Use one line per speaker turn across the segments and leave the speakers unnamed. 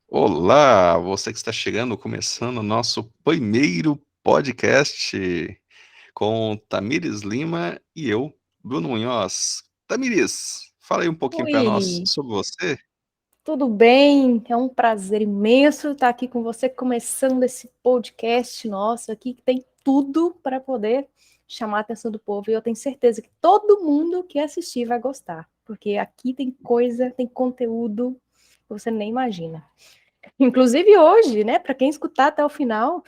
Olá, você que está chegando, começando o nosso primeiro podcast com Tamires Lima e eu, Bruno Munhoz. Tamires, fala aí um pouquinho para nós
Oi,
sobre você.
tudo bem? É um prazer imenso estar aqui com você, começando esse podcast nosso aqui, que tem tudo para poder chamar a atenção do povo. E eu tenho certeza que todo mundo que assistir vai gostar, porque aqui tem coisa, tem conteúdo que você nem imagina. Inclusive hoje, né? Para quem escutar até o final,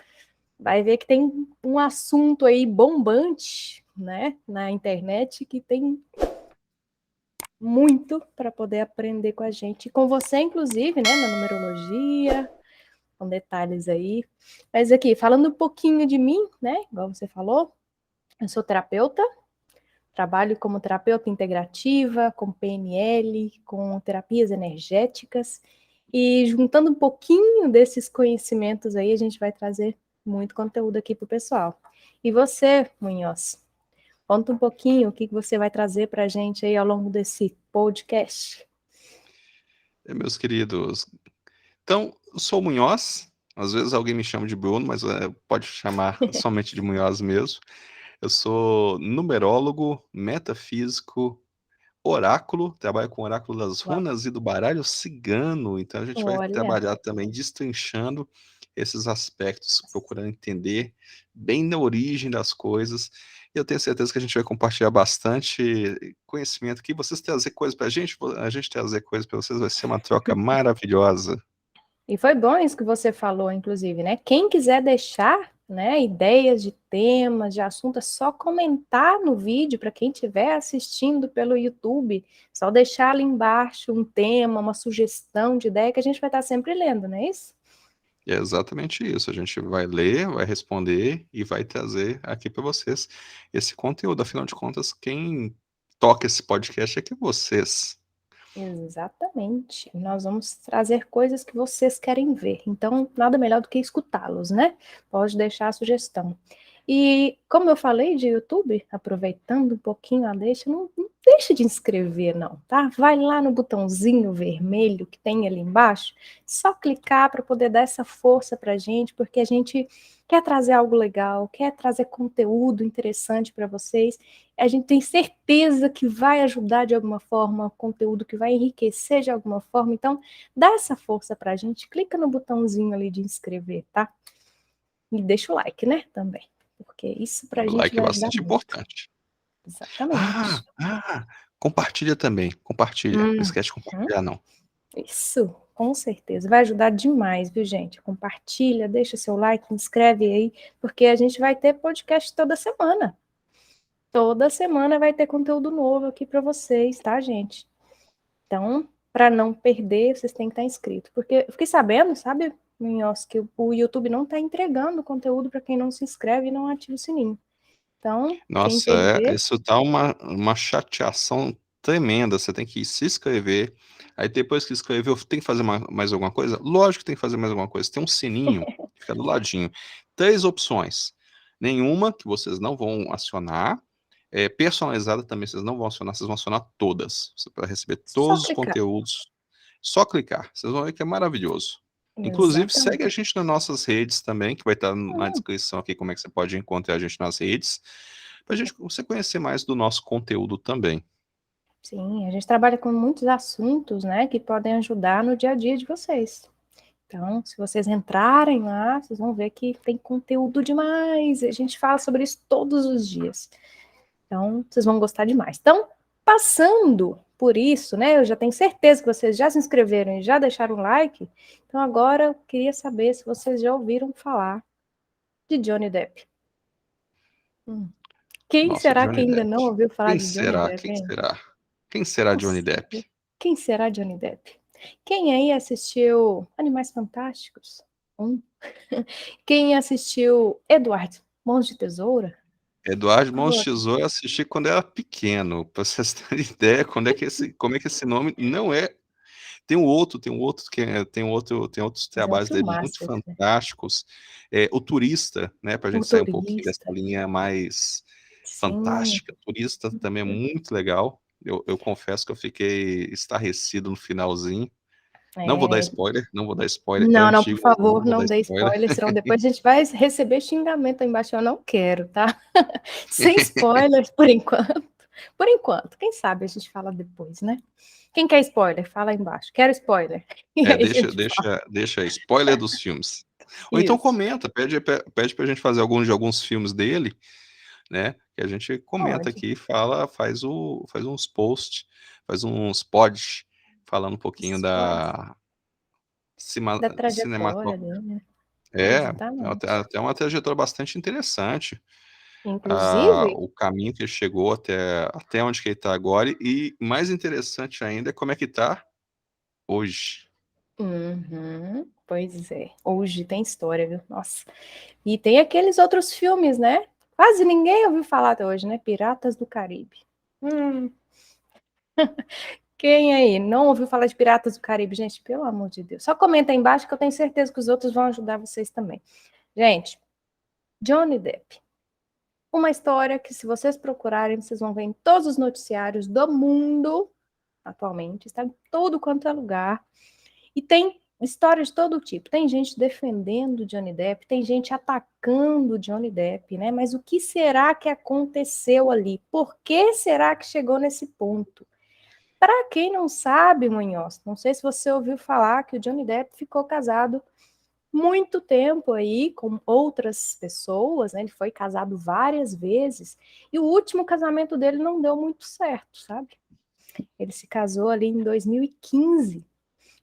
vai ver que tem um assunto aí bombante, né, na internet que tem muito para poder aprender com a gente, com você, inclusive, né, na numerologia, com detalhes aí. Mas aqui, falando um pouquinho de mim, né, igual você falou, eu sou terapeuta, trabalho como terapeuta integrativa, com PNL, com terapias energéticas, e juntando um pouquinho desses conhecimentos aí, a gente vai trazer muito conteúdo aqui para o pessoal. E você, Munhoz? Conta um pouquinho o que você vai trazer para a gente aí ao longo desse podcast.
Meus queridos. Então, eu sou o Munhoz, às vezes alguém me chama de Bruno, mas pode chamar somente de Munhoz mesmo. Eu sou numerólogo, metafísico, oráculo, trabalho com o oráculo das
Uau.
runas e do baralho cigano, então a gente vai
Olha,
trabalhar também destrinchando esses aspectos, procurando entender bem na origem das coisas. E eu tenho certeza que a gente vai compartilhar bastante conhecimento aqui. Vocês trazer coisas para a gente trazer coisas para vocês, vai ser uma troca maravilhosa.
e foi bom isso que você falou, inclusive, né? Quem quiser deixar, né, ideias de temas, de assunto, é só comentar no vídeo para quem estiver assistindo pelo YouTube, só deixar ali embaixo um tema, uma sugestão de ideia que a gente vai estar sempre lendo, não é isso?
E é exatamente isso. A gente vai ler, vai responder e vai trazer aqui para vocês esse conteúdo. Afinal de contas, quem toca esse podcast é que vocês.
Exatamente. Nós vamos trazer coisas que vocês querem ver. Então, nada melhor do que escutá-los, né? Pode deixar a sugestão. E como eu falei de YouTube, aproveitando um pouquinho a deixa, não deixe de inscrever, não, tá? Vai lá no botãozinho vermelho que tem ali embaixo, só clicar para poder dar essa força para a gente, porque a gente quer trazer algo legal, quer trazer conteúdo interessante para vocês. A gente tem certeza que vai ajudar de alguma forma, conteúdo que vai enriquecer de alguma forma. Então, dá essa força para a gente, clica no botãozinho ali de inscrever, tá? E deixa o like, né, também, porque isso para a
O
gente
like é
vai ajudar
bastante
muito.
importante. Ah,
Exatamente.
compartilha também, compartilha. Não
Hum,
esquece de compartilhar, não.
isso, com certeza. Vai ajudar demais, viu, gente? Compartilha, deixa seu like, inscreve aí, porque a gente vai ter podcast toda semana. Toda semana vai ter conteúdo novo aqui para vocês, tá, gente? Então, para não perder, vocês têm que estar inscritos. Porque eu fiquei sabendo, sabe, Minhos, que o YouTube não está entregando conteúdo para quem não se inscreve e não ativa o sininho. Então, quem
Nossa,
perder,
isso tá uma chateação tremenda. Você tem que se inscrever. Aí depois que inscreveu, tem que fazer mais alguma coisa? Lógico que tem que fazer mais alguma coisa. Tem um sininho que fica do ladinho. Três opções. Nenhuma que vocês não vão acionar. Personalizada também vocês não vão acionar, vocês vão acionar todas. Para receber
só
todos os
clicar.
conteúdos. Só clicar. Vocês vão ver que é maravilhoso. Inclusive, segue a
Exatamente.
gente nas nossas redes também, que vai estar na descrição aqui como é que você pode encontrar a gente nas redes, para você conhecer mais do nosso conteúdo também.
Sim, a gente trabalha com muitos assuntos, né, que podem ajudar no dia a dia de vocês. Então, se vocês entrarem lá, vocês vão ver que tem conteúdo demais. A gente fala sobre isso todos os dias. Então, vocês vão gostar demais. Então, passando por isso, né? Eu já tenho certeza que vocês já se inscreveram e já deixaram o like. Então, agora eu queria saber se vocês já ouviram falar de Johnny Depp. Quem
Nossa,
será que
Johnny
ainda
Depp.
não ouviu falar
Quem
de Johnny
será?
Depp,
Quem
hein?
será? Quem será Johnny Depp?
Quem será Johnny Depp? Quem aí assistiu Animais Fantásticos? Quem assistiu Eduardo Mãos de Tesoura?
Eduardo Mãos de
Agora,
Tesoura eu assisti quando era pequeno, para vocês terem ideia como é que esse nome não é. Tem um outro tem outros
mas é um
trabalhos dele muito
filmaço esse, né?
fantásticos. O Turista, né, pra
O
gente sair um pouquinho dessa
Turista.
linha mais
Sim.
fantástica. Turista também é muito legal. Eu confesso que eu fiquei estarrecido no finalzinho. Não vou dar
É,
spoiler, não vou dar spoiler. É
não, não, por
antigo, mas não
favor,
vou dar
não dê
spoiler.
spoiler, senão depois a gente vai receber xingamento aí embaixo. Eu não quero, tá? Sem spoilers por enquanto. Por enquanto, quem sabe a gente fala depois, né? Quem quer spoiler? Fala aí embaixo. Quero spoiler. E aí a
Deixa,
gente fala.
deixa aí, spoiler dos filmes. Ou então
Isso,
comenta, pede pra gente fazer alguns filmes dele, né? Que a gente comenta
pode.
aqui, fala, faz uns posts, faz uns pods, falando um pouquinho
Isso faz.
da
Da
cinematografia.
trajetória dele, né?
É
Exatamente.
até uma trajetória bastante interessante.
Inclusive,
O caminho que ele chegou até onde que ele está agora, e mais interessante ainda é como é que está hoje.
uhum, pois é, hoje tem história, viu? Nossa. E tem aqueles outros filmes, né? Quase ninguém ouviu falar até hoje, né? Piratas do Caribe. Hum, quem aí não ouviu falar de Piratas do Caribe? Gente, pelo amor de Deus. Só comenta aí embaixo que eu tenho certeza que os outros vão ajudar vocês também. Gente, Johnny Depp. Uma história que, se vocês procurarem, vocês vão ver em todos os noticiários do mundo atualmente. Está em todo quanto é lugar. E tem histórias de todo tipo. Tem gente defendendo Johnny Depp, tem gente atacando Johnny Depp, né? Mas o que será que aconteceu ali? Por que será que chegou nesse ponto? Para quem não sabe, Munhoz, não sei se você ouviu falar que o Johnny Depp ficou casado muito tempo aí com outras pessoas, né? Ele foi casado várias vezes e o último casamento dele não deu muito certo, sabe? Ele se casou ali em 2015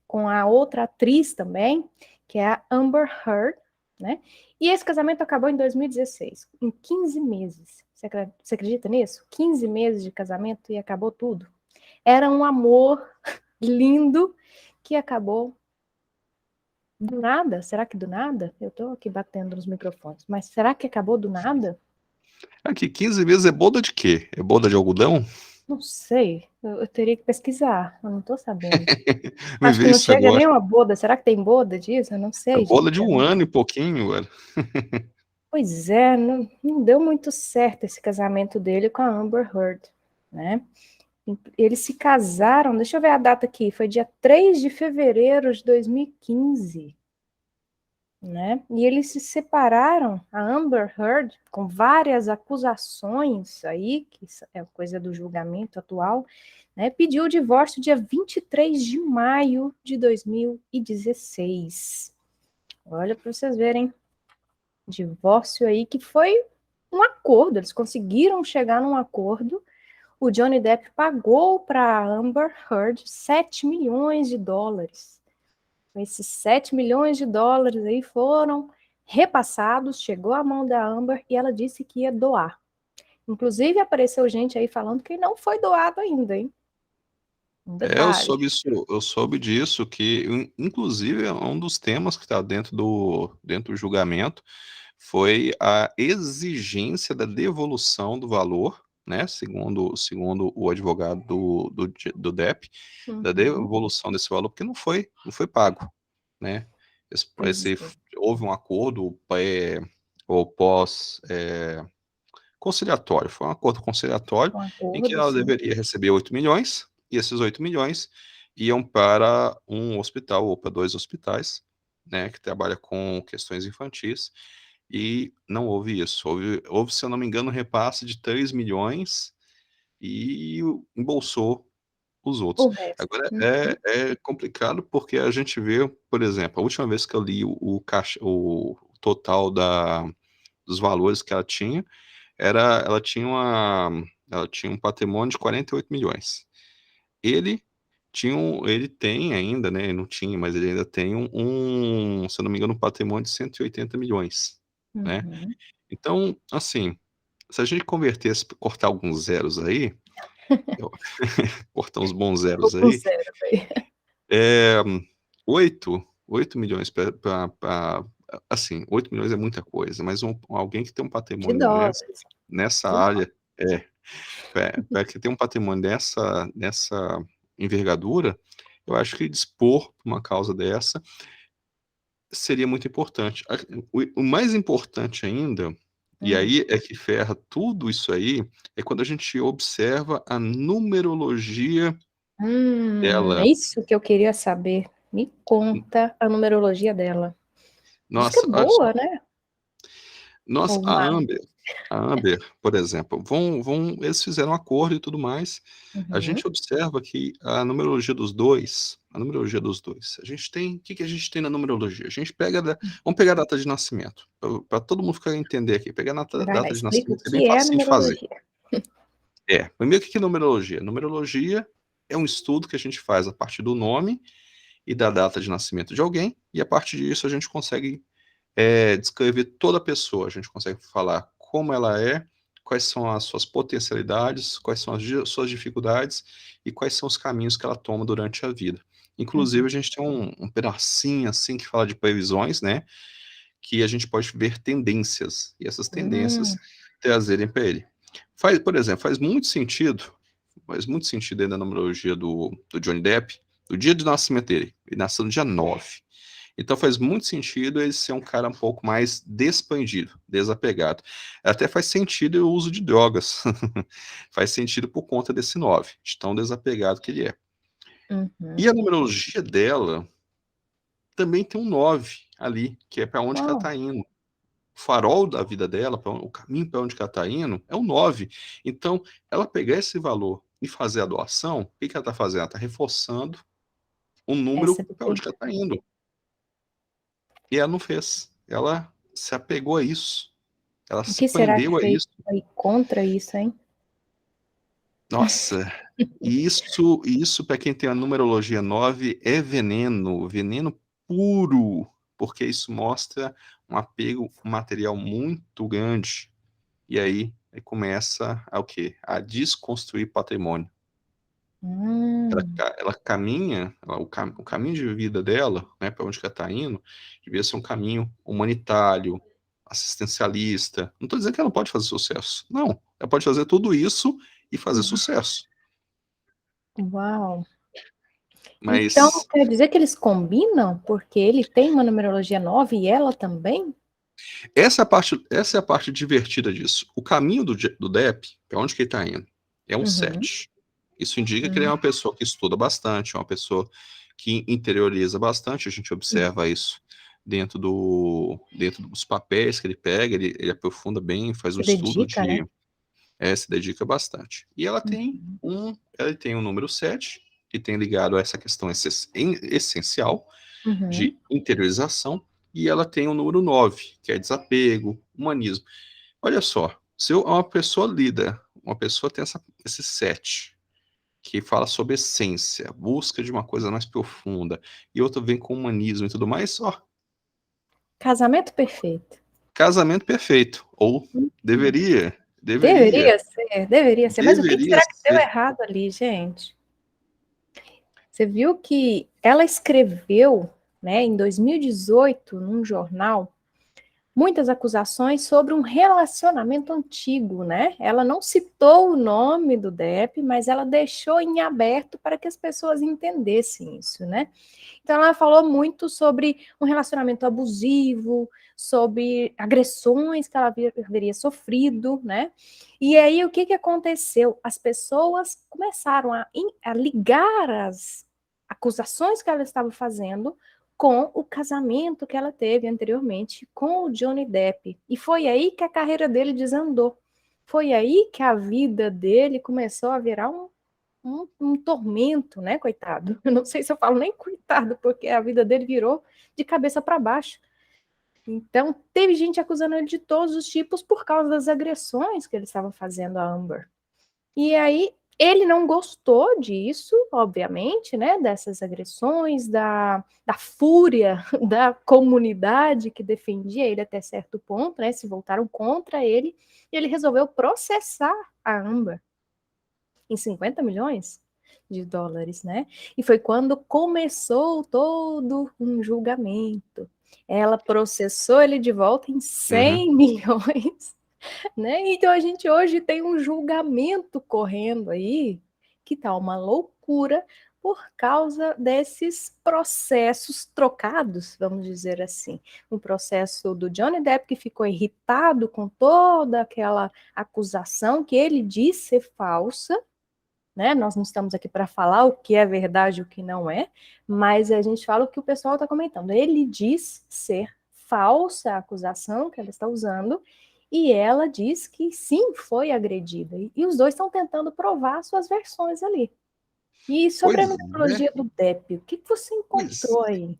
com a outra atriz também, que é a Amber Heard, né? E esse casamento acabou em 2016, em 15 meses. Você acredita nisso? 15 meses de casamento e acabou tudo. Era um amor lindo que acabou do nada. Será que do nada? Eu tô aqui batendo nos microfones, mas será que acabou do nada?
Aqui, 15 meses é boda de quê? É boda de algodão?
Não sei. Eu teria que pesquisar. Eu não tô sabendo.
Me
Acho que
vê
não
isso
chega
agora.
nem uma boda. Será que tem boda disso? Eu não
É
sei,
boda de
gente.
um ano e pouquinho, velho.
Pois é, não deu muito certo esse casamento dele com a Amber Heard, né? Eles se casaram, deixa eu ver a data aqui, foi dia 3 de fevereiro de 2015, né? E eles se separaram, a Amber Heard, com várias acusações aí, que é coisa do julgamento atual, né? Pediu o divórcio dia 23 de maio de 2016. Olha para vocês verem, divórcio aí que foi um acordo, eles conseguiram chegar num acordo. O Johnny Depp pagou para Amber Heard 7 milhões de dólares. Esses 7 milhões de dólares aí foram repassados, chegou à mão da Amber e ela disse que ia doar. Inclusive apareceu gente aí falando que não foi doado ainda, hein? Um detalhe.
Eu soube disso, que inclusive é um dos temas que está dentro do julgamento foi a exigência da devolução do valor, né? Segundo o advogado do Depp, da
Uhum,
devolução desse valor, porque não foi pago, né?
pois é,
Houve um acordo ou pós conciliatório, foi um acordo conciliatório
um
em que
acordo,
ela
sim.
deveria receber 8 milhões, e esses 8 milhões iam para um hospital ou para dois hospitais, né, que trabalha com questões infantis, e não houve isso. Houve, se eu não me engano, um repasse de 3 milhões e embolsou os
O
outros.
resto.
Agora
Uhum,
é complicado porque a gente vê, por exemplo, a última vez que eu li o total dos valores que ela tinha, ela tinha ela tinha um patrimônio de 48 milhões. Ele ele tem ainda, né? Não tinha, mas ele ainda tem se eu não me engano, um patrimônio de 180 milhões, né?
uhum.
Então, assim, se a gente convertesse, cortar alguns zeros aí, eu- cortar uns bons zeros
Um
aí,
zero aí.
é 8 milhões assim, 8 milhões é muita coisa, mas alguém que tem um
De
patrimônio
dólares.
nessa
De dólares.
área, para que tem um patrimônio dessa envergadura, eu acho que dispor uma causa dessa seria muito importante. O mais importante ainda, e
Hum.
aí é que ferra tudo isso aí, é quando a gente observa a numerologia
É
dela.
isso que eu queria saber. Me conta a numerologia dela. Diz que é
Nossa, olha só.
boa, né?
Nossa,
Ou
a
má.
Amber, a Amber, por exemplo, eles fizeram um acordo e tudo mais. A
Uhum.
gente observa que a numerologia dos dois, a gente tem, o que que a gente tem na numerologia? A gente vamos pegar a data de nascimento, para todo mundo ficar entender aqui. Pegar a
Vai lá,
data de
explica o
nascimento é bem
que é a
fácil de fazer.
numerologia.
Primeiro, o que que é numerologia? Numerologia é um estudo que a gente faz a partir do nome e da data de nascimento de alguém, e a partir disso a gente consegue descrever toda a pessoa. A gente consegue falar como ela é, quais são as suas potencialidades, quais são as suas dificuldades e quais são os caminhos que ela toma durante a vida. Inclusive,
Uhum.
a gente tem um pedacinho assim que fala de previsões, né? Que a gente pode ver tendências e essas tendências
Hum.
trazerem para ele. Por exemplo, faz muito sentido aí na numerologia do Johnny Depp, do dia de nascimento dele. Ele nasceu no dia 9. Então faz muito sentido ele ser um cara um pouco mais despandido, desapegado. Até faz sentido o uso de drogas. Faz sentido por conta desse 9, de tão desapegado que ele é. E
Uhum.
a numerologia dela também tem um 9 ali, que é para onde que ela
Uau.
está indo. O farol da vida dela, o caminho para onde que ela está indo, é o 9. Então, ela pegar esse valor e fazer a doação, o que que ela está fazendo? Ela está reforçando um número
Essa
para onde
daqui.
que ela está indo. E ela não fez. Ela se apegou a isso. Ela
O
se
que será que
prendeu a
foi
isso.
contra isso, hein?
Nossa, isso para quem tem a numerologia 9 é veneno, veneno puro, porque isso mostra um apego material muito grande. E aí começa a o quê? A desconstruir patrimônio.
Hum.
Ela caminha, o caminho de vida dela, né, para onde que ela está indo, devia ser um caminho humanitário, assistencialista. Não estou dizendo que ela não pode fazer sucesso. Não, ela pode fazer tudo isso e fazer sucesso.
Uau. Então,
Mas
quer dizer que eles combinam? Porque ele tem uma numerologia 9 e ela também?
essa é a parte divertida disso. O caminho do Depp, para onde que ele está indo, é um
Uhum.
7. Isso indica que ele é
Hum.
uma pessoa que estuda bastante, é uma pessoa que interioriza bastante. A gente observa isso dentro dos papéis que ele pega, ele aprofunda bem, faz um
Se
estudo
dedica, né?
se dedica bastante. E
Uhum.
ela tem um número 7 que tem ligado a essa questão essencial
Uhum.
de interiorização, e ela tem o número 9 que é desapego, humanismo. Olha só, se uma pessoa lida, uma pessoa tem esse 7 que fala sobre essência, busca de uma coisa mais profunda, e outra vem com humanismo e tudo mais, ó,
Casamento perfeito.
casamento perfeito. Ou
Uhum.
deveria, deveria,
Deveria ser, deveria ser. Mas o que
deveria
será que deu
ser.
errado ali, gente? Você viu que ela escreveu, né, em 2018, num jornal, muitas acusações sobre um relacionamento antigo, né? Ela não citou o nome do Depp, mas ela deixou em aberto para que as pessoas entendessem isso, né? Então ela falou muito sobre um relacionamento abusivo, sobre agressões que ela haveria sofrido, né? E aí o que que aconteceu? As pessoas começaram a ligar as acusações que ela estava fazendo com o casamento que ela teve anteriormente com o Johnny Depp. E foi aí que a carreira dele desandou. Foi aí que a vida dele começou a virar um tormento, né, coitado? Eu não sei se eu falo nem coitado, porque a vida dele virou de cabeça para baixo. Então, teve gente acusando ele de todos os tipos por causa das agressões que ele estava fazendo a Amber. E aí, ele não gostou disso, obviamente, né, dessas agressões, da fúria da comunidade que defendia ele até certo ponto, né, se voltaram contra ele, e ele resolveu processar a Amber em 50 milhões de dólares, né? E foi quando começou todo um julgamento. Ela processou ele de volta em
Uhum.
100 milhões, né? Então a gente hoje tem um julgamento correndo aí que tá uma loucura por causa desses processos trocados, vamos dizer assim. O processo do Johnny Depp, que ficou irritado com toda aquela acusação que ele disse ser falsa, né? Nós não estamos aqui para falar o que é verdade e o que não é, mas a gente fala o que o pessoal está comentando. Ele diz ser falsa a acusação que ela está usando, e ela diz que sim, foi agredida. E os dois estão tentando provar suas versões ali. E sobre a
Pois é,
numerologia do Depp, o que você
pois.
encontrou aí?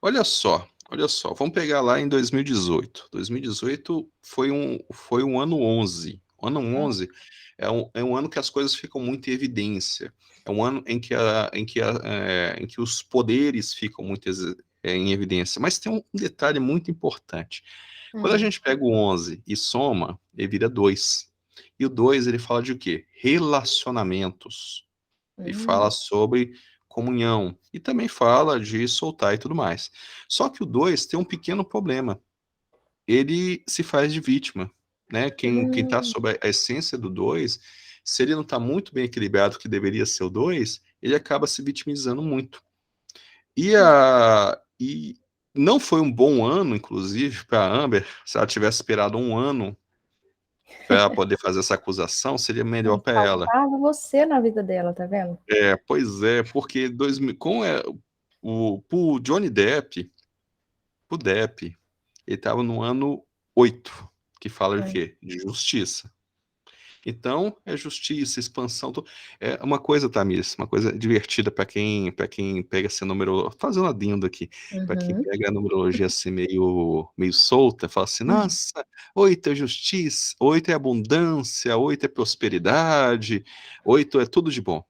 Olha só, vamos pegar lá em 2018. 2018 foi um ano 11. O ano 11 é um ano que as coisas ficam muito em evidência. É um ano em que, em que os poderes ficam muito em evidência. Mas tem um detalhe muito importante. Quando a
Hum,
gente pega o 11 e soma, ele vira 2. E o 2 ele fala de o quê? Relacionamentos. Ele fala
hum,
sobre comunhão e também fala de soltar e tudo mais. Só que o 2 tem um pequeno problema. Ele se faz de vítima, né? Quem tá
hum,
sobre a essência do 2, se ele não está muito bem equilibrado, que deveria ser o 2, ele acaba se vitimizando muito. E não foi um bom ano, inclusive, para a Amber. Se ela tivesse esperado um ano para poder fazer essa acusação, seria melhor para ela.
faltava você na vida dela, tá vendo?
Pois é, porque pro Johnny Depp, pro Depp, ele estava no ano 8, que fala de
Hum,
quê? De justiça. Então, é justiça, expansão. É uma coisa, Tamires, uma coisa divertida para quem pega essa numerologia, fazendo adendo aqui, para quem
uhum,
pega a numerologia assim meio solta, fala assim:
hum.
nossa, 8 é justiça, 8 é abundância, 8 é prosperidade, 8 é tudo de bom.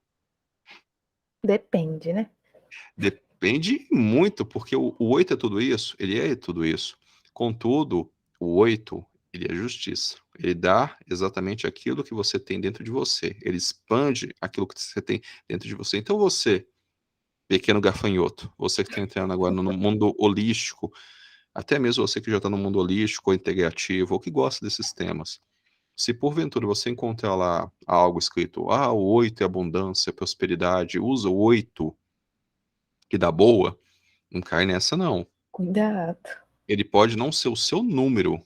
Depende, né?
Depende muito, porque o 8 é tudo isso, ele é tudo isso. Contudo, o 8 ele é justiça. Ele dá exatamente aquilo que você tem dentro de você. Ele expande aquilo que você tem dentro de você. Então você, pequeno gafanhoto, você que está entrando agora no mundo holístico, até mesmo você que já está no mundo holístico ou integrativo, ou que gosta desses temas, se porventura você encontrar lá algo escrito, o 8 é abundância, prosperidade, usa o 8 que dá boa, não cai nessa, não.
Cuidado.
Ele pode não ser o seu número,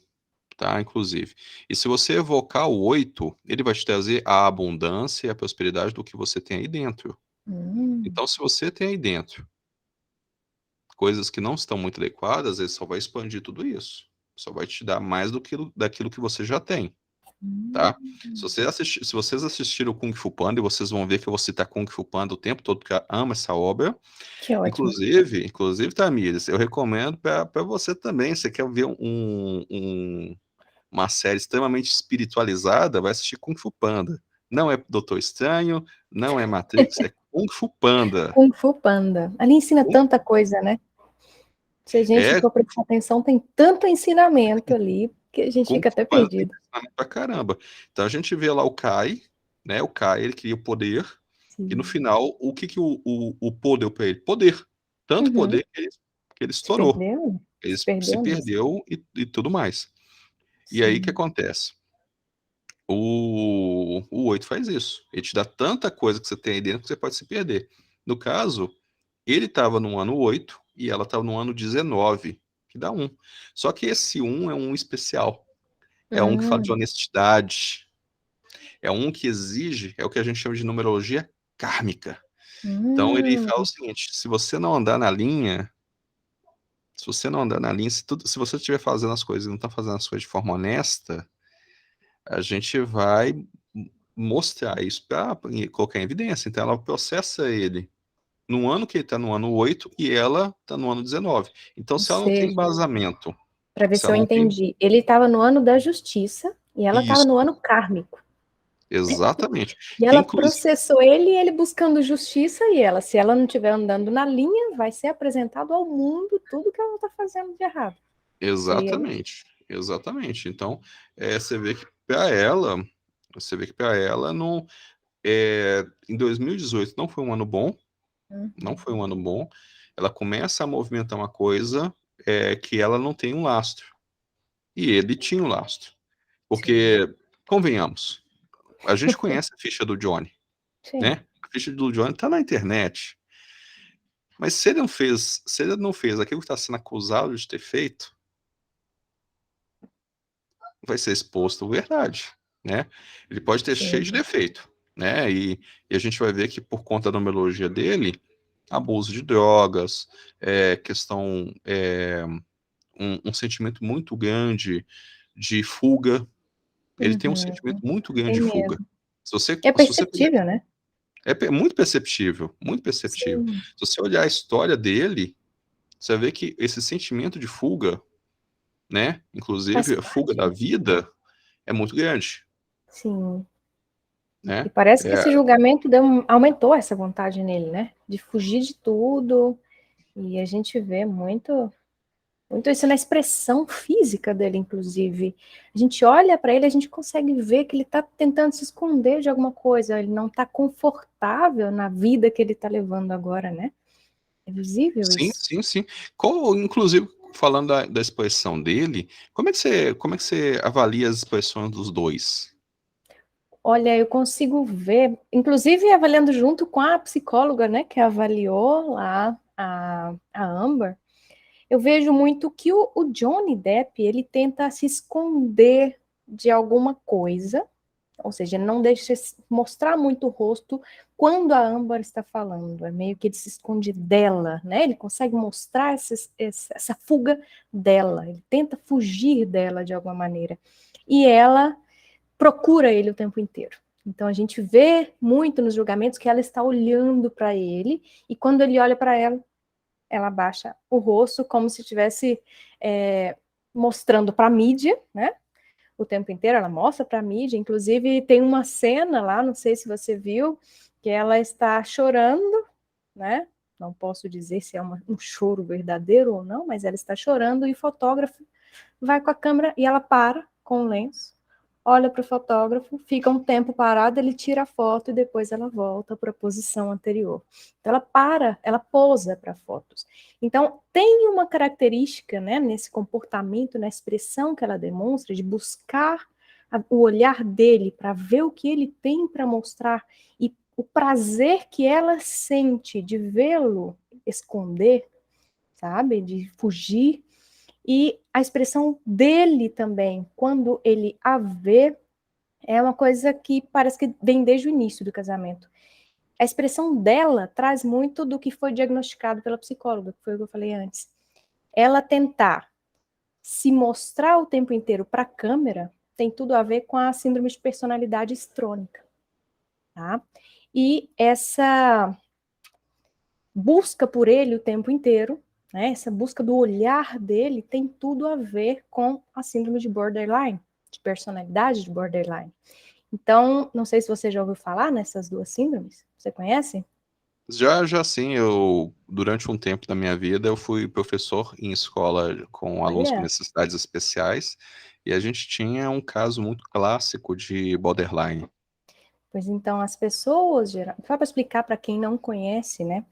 tá? Inclusive. E se você evocar o 8, ele vai te trazer a abundância e a prosperidade do que você tem aí dentro.
Hum,
Então, se você tem aí dentro coisas que não estão muito adequadas, ele só vai expandir tudo isso. Só vai te dar mais daquilo que você já tem,
hum.
tá? Se vocês assistiram o Kung Fu Panda, vocês vão ver que eu vou citar Kung Fu Panda o tempo todo, porque eu amo essa obra.
Que ótimo.
Inclusive, Tamires, eu recomendo para você também. Você quer ver uma série extremamente espiritualizada? Vai assistir Kung Fu Panda. Não é Doutor Estranho, não é Matrix, é Kung Fu Panda.
Kung Fu Panda. Ali ensina
Kung-
tanta coisa, né? Se a gente
É
for prestar atenção, tem tanto ensinamento ali que a gente
Kung
fica
Fu
até
Panda tem
perdido.
ensinamento pra caramba. Então a gente vê lá o Kai, né? O Kai, ele cria o poder, e no
Sim.
final, o que que o Po deu para ele? Poder. Tanto
Uhum.
poder que ele
Se
estourou.
perdeu?
Ele
Se
se
perdeu nisso.
perdeu e tudo mais. E aí o que
Sim.
acontece? O 8 faz isso. Ele te dá tanta coisa que você tem aí dentro que você pode se perder. No caso, ele estava no ano 8 e ela estava no ano 19, que dá um. Só que esse um é um especial. É um que fala de
Hum,
honestidade. É um que exige, é o que a gente chama de numerologia kármica. Então ele fala o
hum.
seguinte: se você não andar na linha, se você não andar na linha, se você estiver fazendo as coisas e não está fazendo as coisas de forma honesta, a gente vai mostrar isso para colocar em evidência. Então ela processa ele no ano que ele está no ano 8 e ela está no ano 19. Então,
Ou
se ela não tem
seja,
embasamento,
para ver
se
se eu
ela não tem.
entendi, ele estava no ano da justiça e ela estava no
Isso,
ano kármico.
exatamente.
E
Que
ela
inclusive.
processou ele e ele buscando justiça, e ela, se ela não estiver andando na linha, vai ser apresentado ao mundo tudo que ela está fazendo de errado. Seria isso?
Exatamente, exatamente. Então, você vê que para ela, não, em 2018 não foi um ano bom, não
Uhum.
foi um ano bom. Ela começa a movimentar uma coisa que ela não tem um lastro. E ele tinha um lastro.
Sim,
Porque, convenhamos, a gente conhece a ficha do Johnny,
sim,
né? A ficha do Johnny tá na internet. Mas se ele não fez aquilo que está sendo acusado de ter feito, vai ser exposto a verdade, né? Ele pode ter cheio de
sim.
defeito, né? E a gente vai ver que por conta da melodia dele, abuso de drogas, questão, um sentimento muito grande de fuga. Ele tem um sentimento
Uhum.
muito grande
Tem
de fuga.
mesmo.
Se
É
você pegar,
perceptível, né?
muito perceptível, muito perceptível.
Sim,
Se você olhar a história dele, você vai ver que esse sentimento de fuga, né,
faz
inclusive a fuga
parte,
da
né?
vida, é muito grande,
Sim. E
né?
parece que
É,
esse julgamento aumentou essa vontade nele, né? De fugir de tudo. E a gente vê muito isso na expressão física dele, inclusive. A gente olha para ele, a gente consegue ver que ele está tentando se esconder de alguma coisa, ele não está confortável na vida que ele está levando agora, né? É visível
sim,
isso.
sim, sim. Inclusive, falando da expressão dele, como é que você avalia as expressões dos dois?
Olha, eu consigo ver, inclusive avaliando junto com a psicóloga, né, que avaliou lá a Amber, eu vejo muito que o Johnny Depp, ele tenta se esconder de alguma coisa, ou seja, ele não deixa mostrar muito o rosto quando a Amber está falando, é meio que ele se esconde dela, né? Ele consegue mostrar essa fuga dela, ele tenta fugir dela de alguma maneira. E ela procura ele o tempo inteiro. Então a gente vê muito nos julgamentos que ela está olhando para ele, e quando ele olha para ela, ela abaixa o rosto como se estivesse mostrando para a mídia, né? O tempo inteiro ela mostra para a mídia. Inclusive tem uma cena lá, não sei se você viu, que ela está chorando, né? Não posso dizer se é um choro verdadeiro ou não, mas ela está chorando e o fotógrafo vai com a câmera e ela para com o lenço, olha para o fotógrafo, fica um tempo parado, ele tira a foto e depois ela volta para a posição anterior. Então ela para, ela posa para fotos. Então tem uma característica, né, nesse comportamento, na expressão que ela demonstra, de buscar o olhar dele para ver o que ele tem para mostrar e o prazer que ela sente de vê-lo esconder, sabe, de fugir, e a expressão dele também, quando ele a vê, é uma coisa que parece que vem desde o início do casamento. A expressão dela traz muito do que foi diagnosticado pela psicóloga, que foi o que eu falei antes. Ela tentar se mostrar o tempo inteiro para a câmera tem tudo a ver com a síndrome de personalidade histrônica, tá? E essa busca por ele o tempo inteiro, né, essa busca do olhar dele tem tudo a ver com a síndrome de borderline, de personalidade de borderline. Então, não sei se você já ouviu falar nessas duas síndromes, você conhece?
Já sim, durante um tempo da minha vida, eu fui professor em escola com alunos com
Olha,
necessidades especiais, e a gente tinha um caso muito clássico de borderline.
pois então as pessoas, só para explicar para quem não conhece, né,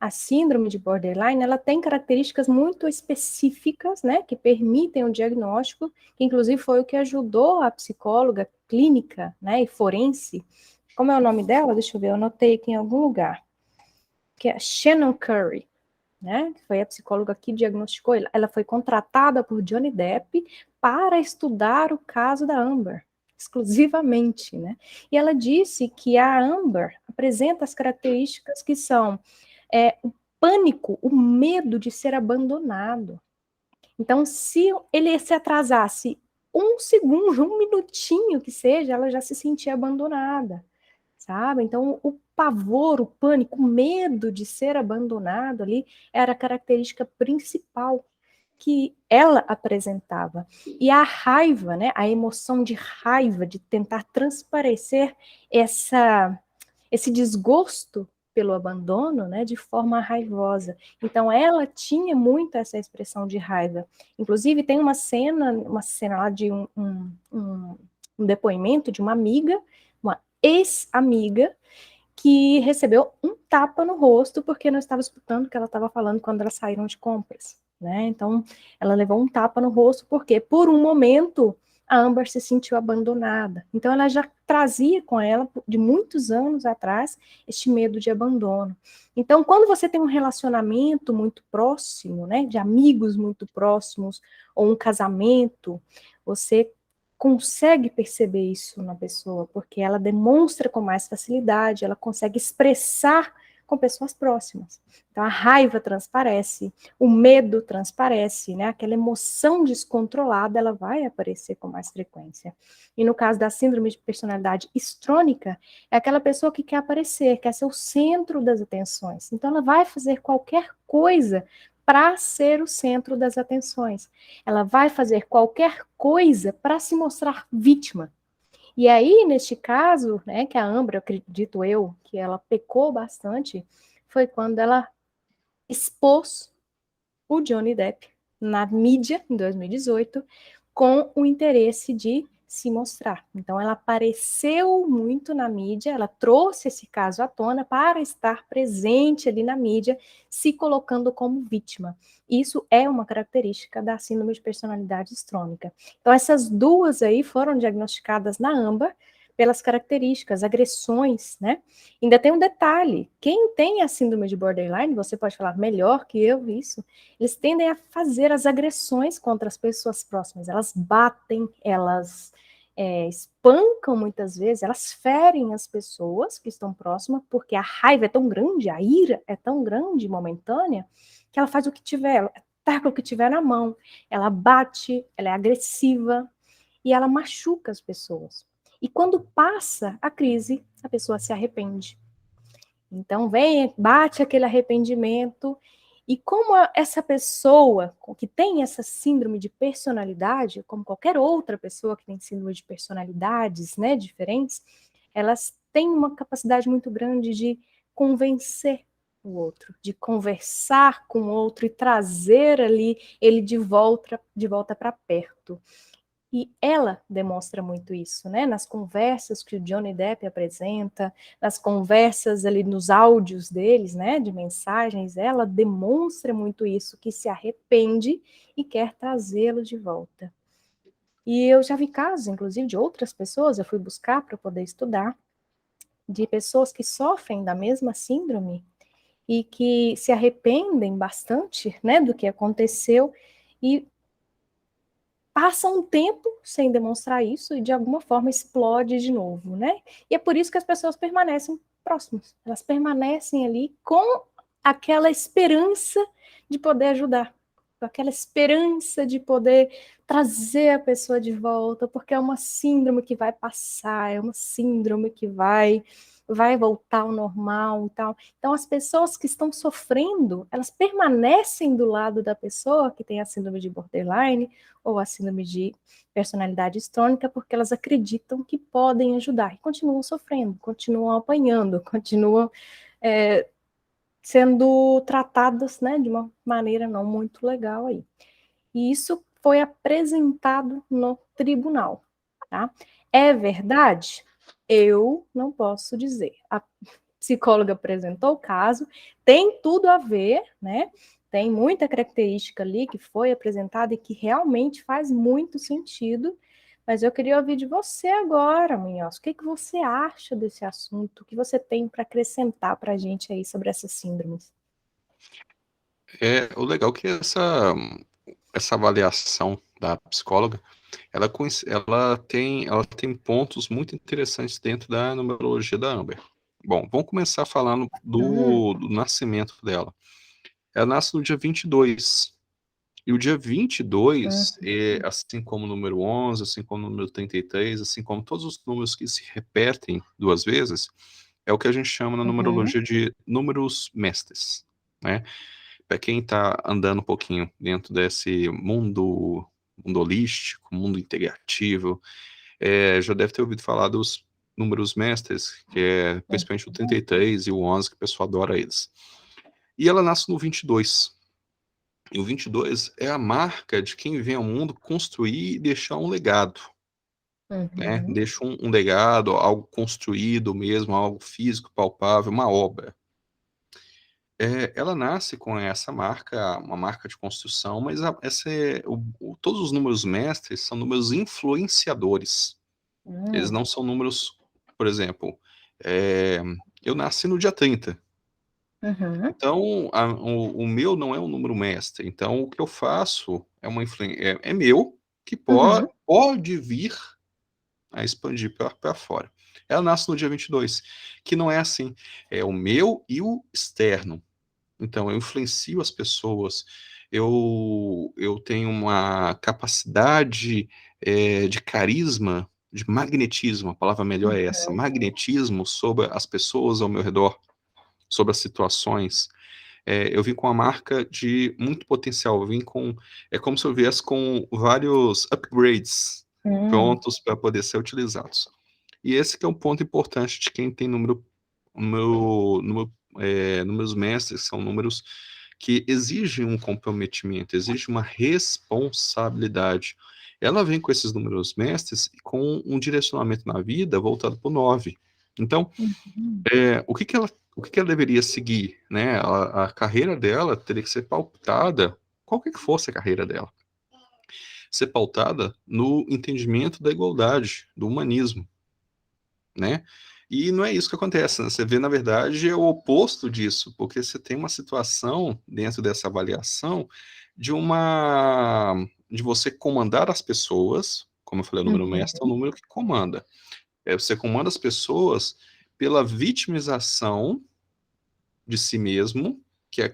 a síndrome de borderline, ela tem características muito específicas, né, que permitem um diagnóstico, que inclusive foi o que ajudou a psicóloga clínica, né, e forense. Como é o nome dela? Deixa eu ver, eu anotei aqui em algum lugar. Que é Shannon Curry, né, que foi a psicóloga que diagnosticou ele. Ela foi contratada por Johnny Depp para estudar o caso da Amber, exclusivamente, né? E ela disse que a Amber apresenta as características que são o pânico, o medo de ser abandonado. Então, se ele se atrasasse um segundo, um minutinho que seja, ela já se sentia abandonada, sabe? Então, o pavor, o pânico, o medo de ser abandonado ali era a característica principal que ela apresentava. E a raiva, né, a emoção de raiva, de tentar transparecer esse desgosto pelo abandono, né, de forma raivosa. Então ela tinha muito essa expressão de raiva. Inclusive tem uma cena lá de um depoimento de uma amiga, uma ex-amiga, que recebeu um tapa no rosto porque não estava escutando o que ela estava falando quando elas saíram de compras, né? Então, ela levou um tapa no rosto porque, por um momento, a Amber se sentiu abandonada. Então, ela já trazia com ela, de muitos anos atrás, este medo de abandono. Então, quando você tem um relacionamento muito próximo, né, de amigos muito próximos, ou um casamento, você consegue perceber isso na pessoa, porque ela demonstra com mais facilidade, ela consegue expressar com pessoas próximas. Então a raiva transparece, o medo transparece, né? Aquela emoção descontrolada, ela vai aparecer com mais frequência. E no caso da síndrome de personalidade histrônica, é aquela pessoa que quer aparecer, quer ser o centro das atenções. Então ela vai fazer qualquer coisa para ser o centro das atenções. Ela vai fazer qualquer coisa para se mostrar vítima. E aí, neste caso, né, que a Amber, acredito eu, que ela pecou bastante, foi quando ela expôs o Johnny Depp na mídia, em 2018, com o interesse de se mostrar. Então, ela apareceu muito na mídia, ela trouxe esse caso à tona para estar presente ali na mídia, se colocando como vítima. Isso é uma característica da síndrome de personalidade histrônica. Então, essas duas aí foram diagnosticadas na AMBA pelas características, agressões, né? Ainda tem um detalhe: quem tem a síndrome de borderline, você pode falar melhor que eu isso, eles tendem a fazer as agressões contra as pessoas próximas. Elas batem, elas espancam muitas vezes, elas ferem as pessoas que estão próximas, porque a raiva é tão grande, a ira é tão grande, momentânea, que ela faz o que tiver, ela ataca o que tiver na mão, ela bate, ela é agressiva e ela machuca as pessoas. E quando passa a crise, a pessoa se arrepende. Então vem, bate aquele arrependimento, e como essa pessoa que tem essa síndrome de personalidade, como qualquer outra pessoa que tem síndrome de personalidades, né, diferentes, elas têm uma capacidade muito grande de convencer o outro, de conversar com o outro e trazer ali ele de volta para perto. E ela demonstra muito isso, né? Nas conversas que o Johnny Depp apresenta, nas conversas ali nos áudios deles, né? De mensagens, ela demonstra muito isso, que se arrepende e quer trazê-lo de volta. E eu já vi casos, inclusive, de outras pessoas, eu fui buscar para poder estudar, de pessoas que sofrem da mesma síndrome e que se arrependem bastante, né? Do que aconteceu e passa um tempo sem demonstrar isso e de alguma forma explode de novo, né? E é por isso que as pessoas permanecem próximas. Elas permanecem ali com aquela esperança de poder ajudar, com aquela esperança de poder trazer a pessoa de volta, porque é uma síndrome que vai passar, é uma síndrome que vai voltar ao normal e tal. Então, as pessoas que estão sofrendo, elas permanecem do lado da pessoa que tem a síndrome de borderline ou a síndrome de personalidade histrônica, porque elas acreditam que podem ajudar e continuam sofrendo, continuam apanhando, continuam sendo tratadas, né, de uma maneira não muito legal aí. E isso foi apresentado no tribunal, tá? É verdade? Eu não posso dizer. A psicóloga apresentou o caso, tem tudo a ver, né? Tem muita característica ali que foi apresentada e que realmente faz muito sentido, mas eu queria ouvir de você agora, Munhoz. O que você acha desse assunto? O que você tem para acrescentar para a gente aí sobre essas síndromes?
O legal é que essa avaliação da psicóloga, ela tem pontos muito interessantes dentro da numerologia da Amber. Bom, vamos começar falando do nascimento dela. Ela nasce no dia 22. E o dia 22, assim como o número 11, assim como o número 33, assim como todos os números que se repetem duas vezes, é o que a gente chama na numerologia de números mestres, né? Para quem está andando um pouquinho dentro desse mundo holístico, mundo integrativo, já deve ter ouvido falar dos números mestres, que é principalmente o 33 e o 11, que o pessoal adora eles. E ela nasce no 22. E o 22 é a marca de quem vem ao mundo construir e deixar um legado, né? Deixa um legado, algo construído mesmo, algo físico, palpável, uma obra. Ela nasce com essa marca, uma marca de construção, mas todos os números mestres são números influenciadores. Eles não são números, por exemplo, eu nasci no dia 30. Então, o meu não é um número mestre. Então, o que eu faço é uma influência, é meu, que pode vir a expandir para fora. Ela nasce no dia 22, que não é assim. É o meu e o externo. Então, eu influencio as pessoas, eu tenho uma capacidade de carisma, de magnetismo, a palavra melhor é essa, magnetismo sobre as pessoas ao meu redor, sobre as situações. Eu vim com uma marca de muito potencial, eu vim com, é como se eu viesse com vários upgrades prontos para poder ser utilizados. E esse que é um ponto importante de quem tem números mestres, são números que exigem um comprometimento, exigem uma responsabilidade. Ela vem com esses números mestres com um direcionamento na vida voltado para o 9. Então, o que ela deveria seguir, né? A carreira dela teria que ser pautada, qualquer que fosse a carreira dela, ser pautada no entendimento da igualdade, do humanismo, né? E não é isso que acontece, né? Você vê, na verdade, é o oposto disso, porque você tem uma situação dentro dessa avaliação de você comandar as pessoas, como eu falei, o número mestre é o número que comanda. Você comanda as pessoas pela vitimização de si mesmo,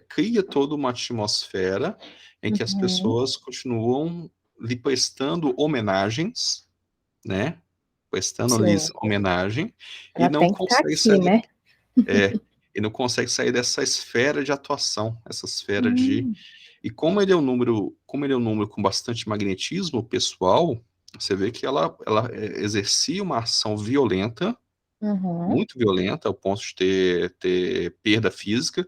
cria toda uma atmosfera em que as pessoas continuam lhe prestando homenagens, né? Prestando-lhes
Sim,
homenagem e
ela
não
tem que estar
consegue
aqui,
sair,
né?
é, e não consegue sair dessa esfera de atuação, essa esfera de.
Hum,
E como ele é um número com bastante magnetismo pessoal, você vê que ela exercia uma ação violenta,
uhum,
muito violenta, ao ponto de ter perda física.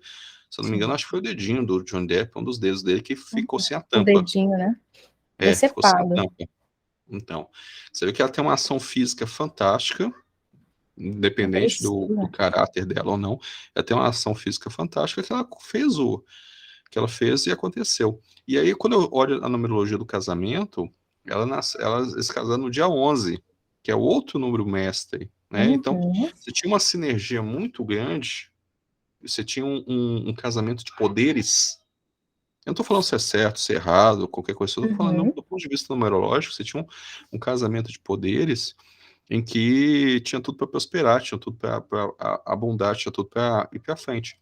Se eu não me engano,
sim.
acho que foi o dedinho do John Depp, um dos dedos dele, que ficou sem a
O
tampa.
dedinho, né?
Ficou sem a
Decepado.
tampa. Então, você vê que ela tem uma ação física fantástica, independente do
Agressiva.
caráter dela ou não, ela tem uma ação física fantástica que ela fez e aconteceu. E aí, quando eu olho a numerologia do casamento, elas se casaram no dia 11, que é o outro número mestre, né? Então,
Uhum,
você tinha uma sinergia muito grande, você tinha um casamento de poderes. Eu não estou falando se é certo, se é errado, qualquer coisa, eu estou falando
uhum,
do ponto de vista numerológico, você tinha um casamento de poderes em que tinha tudo para prosperar, tinha tudo para abundar, tinha tudo para ir para frente.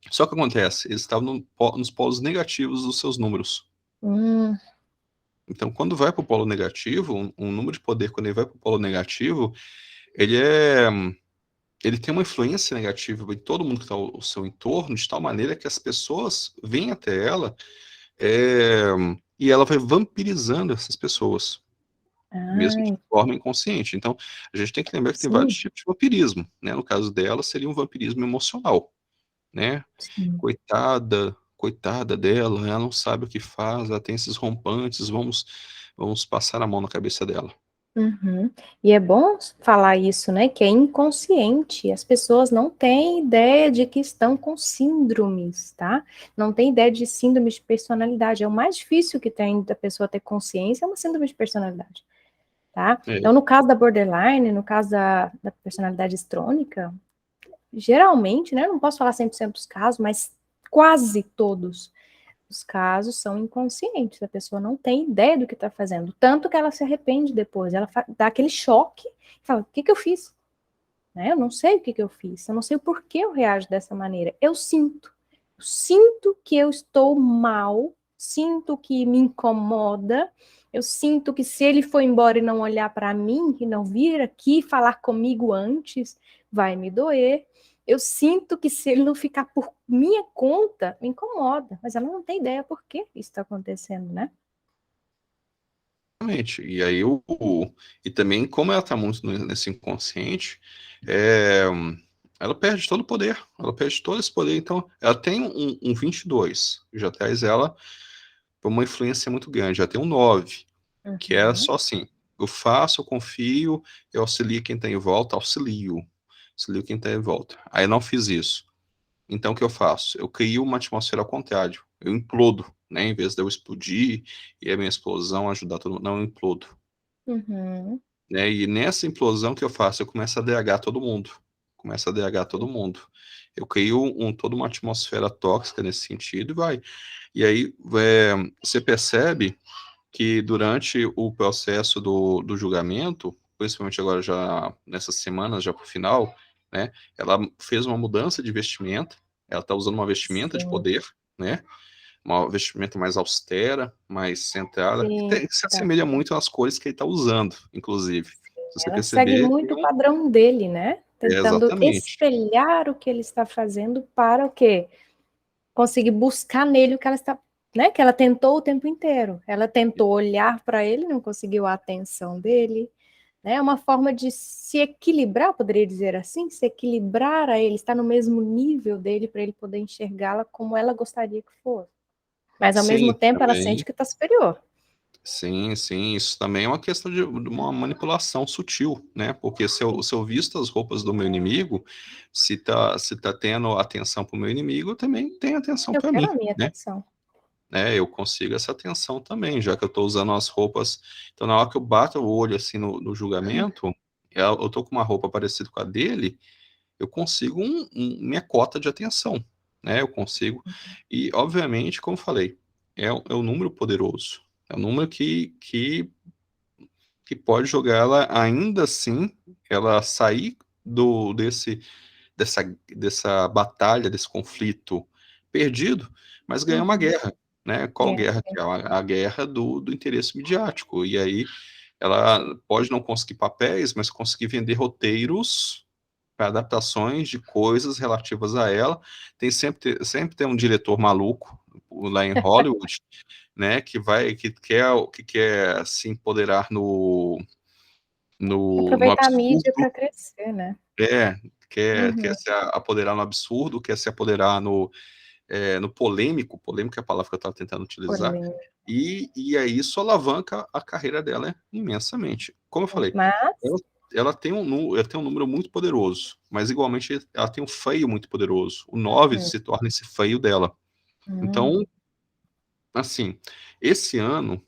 Só que acontece, eles estavam nos polos negativos dos seus números.
hum,
Então, quando vai para o polo negativo, um número de poder, quando ele vai para o polo negativo, ele é, ele tem uma influência negativa em todo mundo que está ao seu entorno, de tal maneira que as pessoas vêm até ela, é, e ela vai vampirizando essas pessoas, mesmo de
ai,
forma inconsciente. Então, a gente tem que lembrar que tem vários
sim,
tipos de vampirismo, né? No caso dela, seria um vampirismo emocional, né?
sim.
Coitada dela, ela não sabe o que faz, ela tem esses rompantes, vamos passar a mão na cabeça dela.
Uhum. E é bom falar isso, né? Que é inconsciente. As pessoas não têm ideia de que estão com síndromes, tá? Não tem ideia de síndrome de personalidade. É o mais difícil que tem da pessoa ter consciência, é uma síndrome de personalidade, tá?
É,
Então, no caso da borderline, no caso da personalidade histrônica, geralmente, né? Eu não posso falar 100% dos casos, mas quase todos os casos são inconscientes, a pessoa não tem ideia do que está fazendo, tanto que ela se arrepende depois, ela dá aquele choque, fala, o que eu fiz? Né? Eu não sei o que eu fiz, eu não sei o porquê eu reajo dessa maneira, eu sinto que eu estou mal, sinto que me incomoda, eu sinto que se ele for embora e não olhar para mim, e não vir aqui falar comigo antes, vai me doer. Eu sinto que se ele não ficar por minha conta, me incomoda, mas ela não tem ideia por que isso está acontecendo, né?
exatamente. E aí, e também, como ela está muito nesse inconsciente, é, ela perde todo o poder, ela perde todo esse poder. Então, ela tem um 22, que já traz ela para uma influência muito grande, já tem um 9, que é
Uhum,
só assim, eu faço, eu confio, eu auxilio quem está em volta, auxilio quem está em volta. Aí eu não fiz isso. Então, o que eu faço? Eu crio uma atmosfera ao contrário. Eu implodo, né? Em vez de eu explodir e a minha explosão ajudar todo mundo, não, eu implodo.
uhum,
Né? E nessa implosão que eu faço, eu começo a DH todo mundo. Começo a DH todo mundo. Eu crio toda uma atmosfera tóxica nesse sentido e vai. E aí você percebe que durante o processo do julgamento, principalmente agora já nessas semanas, já para o final, né, ela fez uma mudança de vestimenta, ela está usando uma vestimenta de
Sim,
poder, né, uma vestimenta mais austera, mais centrada,
sim,
que se
tá.
assemelha muito às cores que ele está usando, inclusive. Se você
Ela segue
perceber,
muito o padrão dele, né? Tentando
exatamente.
espelhar o que ele está fazendo para o quê? Conseguir buscar nele o que ela está, né? Que ela tentou o tempo inteiro. Ela tentou olhar para ele, não conseguiu a atenção dele, né? É uma forma de se equilibrar, poderia dizer assim, se equilibrar a ele, estar no mesmo nível dele para ele poder enxergá-la como ela gostaria que fosse. Mas ao mesmo
Sim,
tempo ela
também.
sente que está superior.
Sim, sim, isso também é uma questão de uma manipulação sutil, né? Porque se eu visto as roupas do meu inimigo, se tá tendo atenção para o meu inimigo, também tem atenção
Eu
para
quero
mim,
a minha
né?
atenção.
Eu consigo essa atenção também, já que eu estou usando as roupas. Então, na hora que eu bato o olho assim no julgamento, eu tô com uma roupa parecida com a dele, eu consigo minha cota de atenção, né? Eu consigo. E, obviamente, como eu falei, é um número poderoso. É um número que pode jogar ela ainda assim, ela sair dessa batalha, desse conflito perdido, mas ganhar uma
Uhum.
guerra, né? Qual
É,
guerra? Que é a guerra do interesse midiático. E aí ela pode não conseguir papéis, mas conseguir vender roteiros para adaptações de coisas relativas a ela. Sempre tem um diretor maluco lá em Hollywood, né, que quer se empoderar no
aproveitar a mídia
absurdo,
para crescer, né?
é, quer
Uhum.
se apoderar no absurdo, quer se apoderar no polêmico, polêmico é a palavra que eu estava tentando utilizar,
Polêmica.
e aí isso alavanca a carreira dela imensamente. Como eu falei,
Mas,
ela, ela tem um número muito poderoso, mas igualmente ela tem um feio muito poderoso. O 9
hum,
se torna esse feio dela. Então,
hum,
assim, esse ano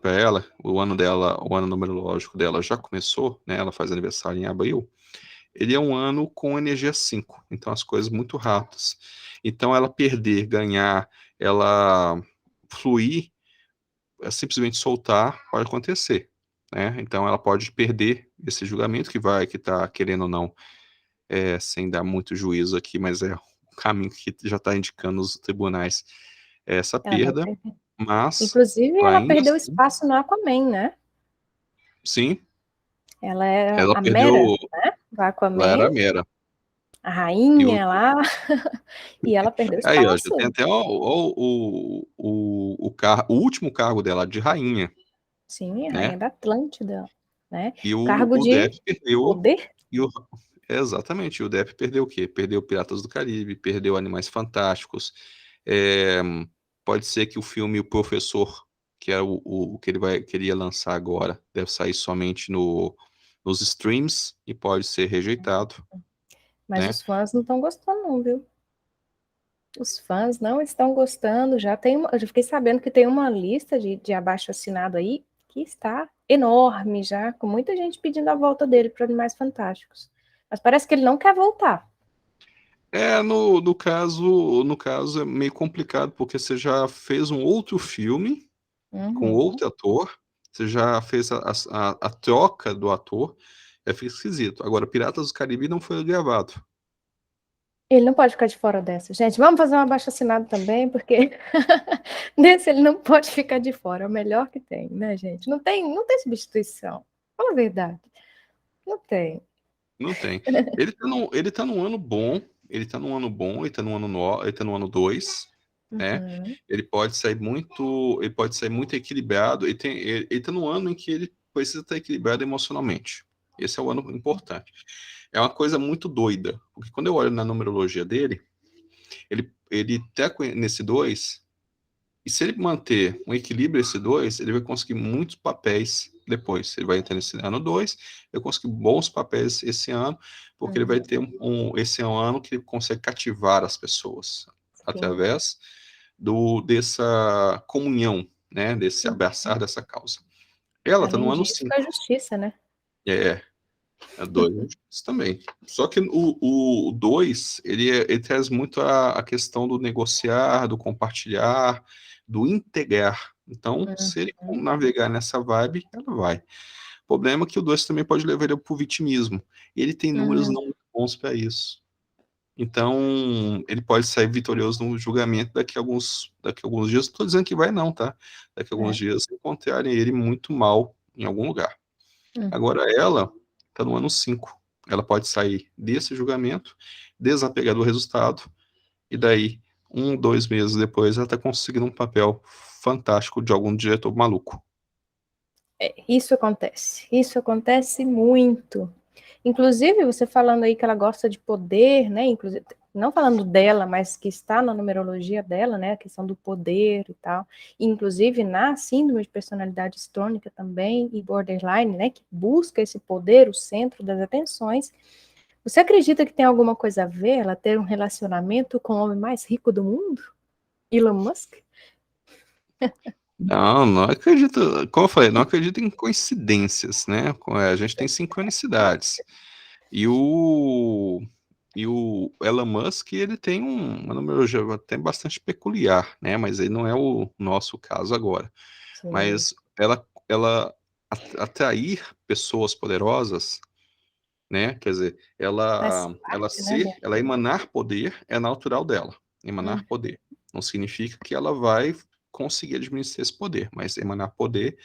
para ela, o ano dela, o ano numerológico dela já começou, né? Ela faz aniversário em abril. Ele é um ano com energia 5, então as coisas muito rápidas. Então ela perder, ganhar, ela fluir, simplesmente soltar, pode acontecer, né? Então ela pode perder esse julgamento que tá querendo ou não, sem dar muito juízo aqui, mas é o caminho que já está indicando os tribunais, essa
ela vai
perda,
perder.
mas
Inclusive,
ela
ela
ainda
perdeu
assim,
espaço no Aquaman, né?
sim,
Ela era
ela
a
perdeu,
Mera, né? Do
ela era
Aquaman,
a Mera.
a
E o,
rainha lá, e ela perdeu
aí, ó, já
espaço.
tem até o último cargo dela, de rainha,
Sim, a
né?
rainha da Atlântida, né?
E o,
Cargo
o
de
Depp perdeu.
poder.
E o, exatamente, o Depp perdeu o quê? Perdeu Piratas do Caribe, perdeu Animais Fantásticos. É, pode ser que o filme O Professor, que é o que ele queria lançar agora, deve sair somente nos streams e pode ser rejeitado,
Mas
né?
os fãs não estão gostando, não, viu? Os fãs não estão gostando. Eu já fiquei sabendo que tem uma lista de abaixo-assinado aí que está enorme já, com muita gente pedindo a volta dele para Animais Fantásticos. Mas parece que ele não quer voltar.
No caso é meio complicado, porque você já fez um outro filme com
Uhum.
outro ator, você já fez a troca do ator, fica esquisito. Agora, Piratas do Caribe não foi gravado.
Ele não pode ficar de fora dessa. Gente, vamos fazer um abaixo-assinado também, porque nesse ele não pode ficar de fora. É o melhor que tem, né, gente? Não tem substituição. Fala a verdade. Não tem.
Não tem. Ele tá num ano bom, ele tá no ano ele tá no ano 2, né?
Uhum.
Ele pode sair muito equilibrado, ele tá num ano em que ele precisa estar equilibrado emocionalmente. Esse é o ano importante. É uma coisa muito doida, porque quando eu olho na numerologia dele, ele tá nesse 2. E se ele manter um equilíbrio esse 2, ele vai conseguir muitos papéis depois. Ele vai entrar nesse ano 2, vai conseguir bons papéis esse ano, porque ele vai
Uhum.
ter esse é um ano que ele consegue cativar as pessoas
Sim.
através dessa comunhão, né? Desse
Uhum.
abraçar dessa causa. Ela está no
Além
ano
disso, com a
5.
justiça, né?
É, é 2 também. Só que o 2, ele traz muito a questão do negociar, do compartilhar, do integrar, Então, se ele navegar nessa vibe, ela vai. O problema é que o 2 também pode levar ele pro vitimismo. Ele tem números não muito bons para isso. Então, ele pode sair vitorioso no julgamento daqui a alguns dias. Não tô dizendo que vai não, tá? Daqui a alguns dias encontrarem ele muito mal em algum lugar. Agora ela tá no ano 5. Ela pode sair desse julgamento, desapegar do resultado, e daí, 2 meses depois, ela tá conseguindo um papel fantástico de algum diretor maluco.
Isso acontece muito. Inclusive, você falando aí que ela gosta de poder, né? Inclusive, não falando dela, mas que está na numerologia dela, né? A questão do poder e tal. Inclusive na síndrome de personalidade histrônica também, e borderline, né? Que busca esse poder, o centro das atenções. Você acredita que tem alguma coisa a ver ela ter um relacionamento com o homem mais rico do mundo? Elon Musk?
Não acredito. Como eu falei, não acredito em coincidências, né? A gente tem sincronicidades. E o Elon Musk, ele tem uma numerologia até bastante peculiar, né? Mas ele não é o nosso caso agora.
Sim.
Mas ela atrair pessoas poderosas, né? Quer dizer,
Faz parte, né?
ela emanar poder é natural dela. Emanar poder. Não significa que ela vai conseguir administrar esse poder, mas emanar poder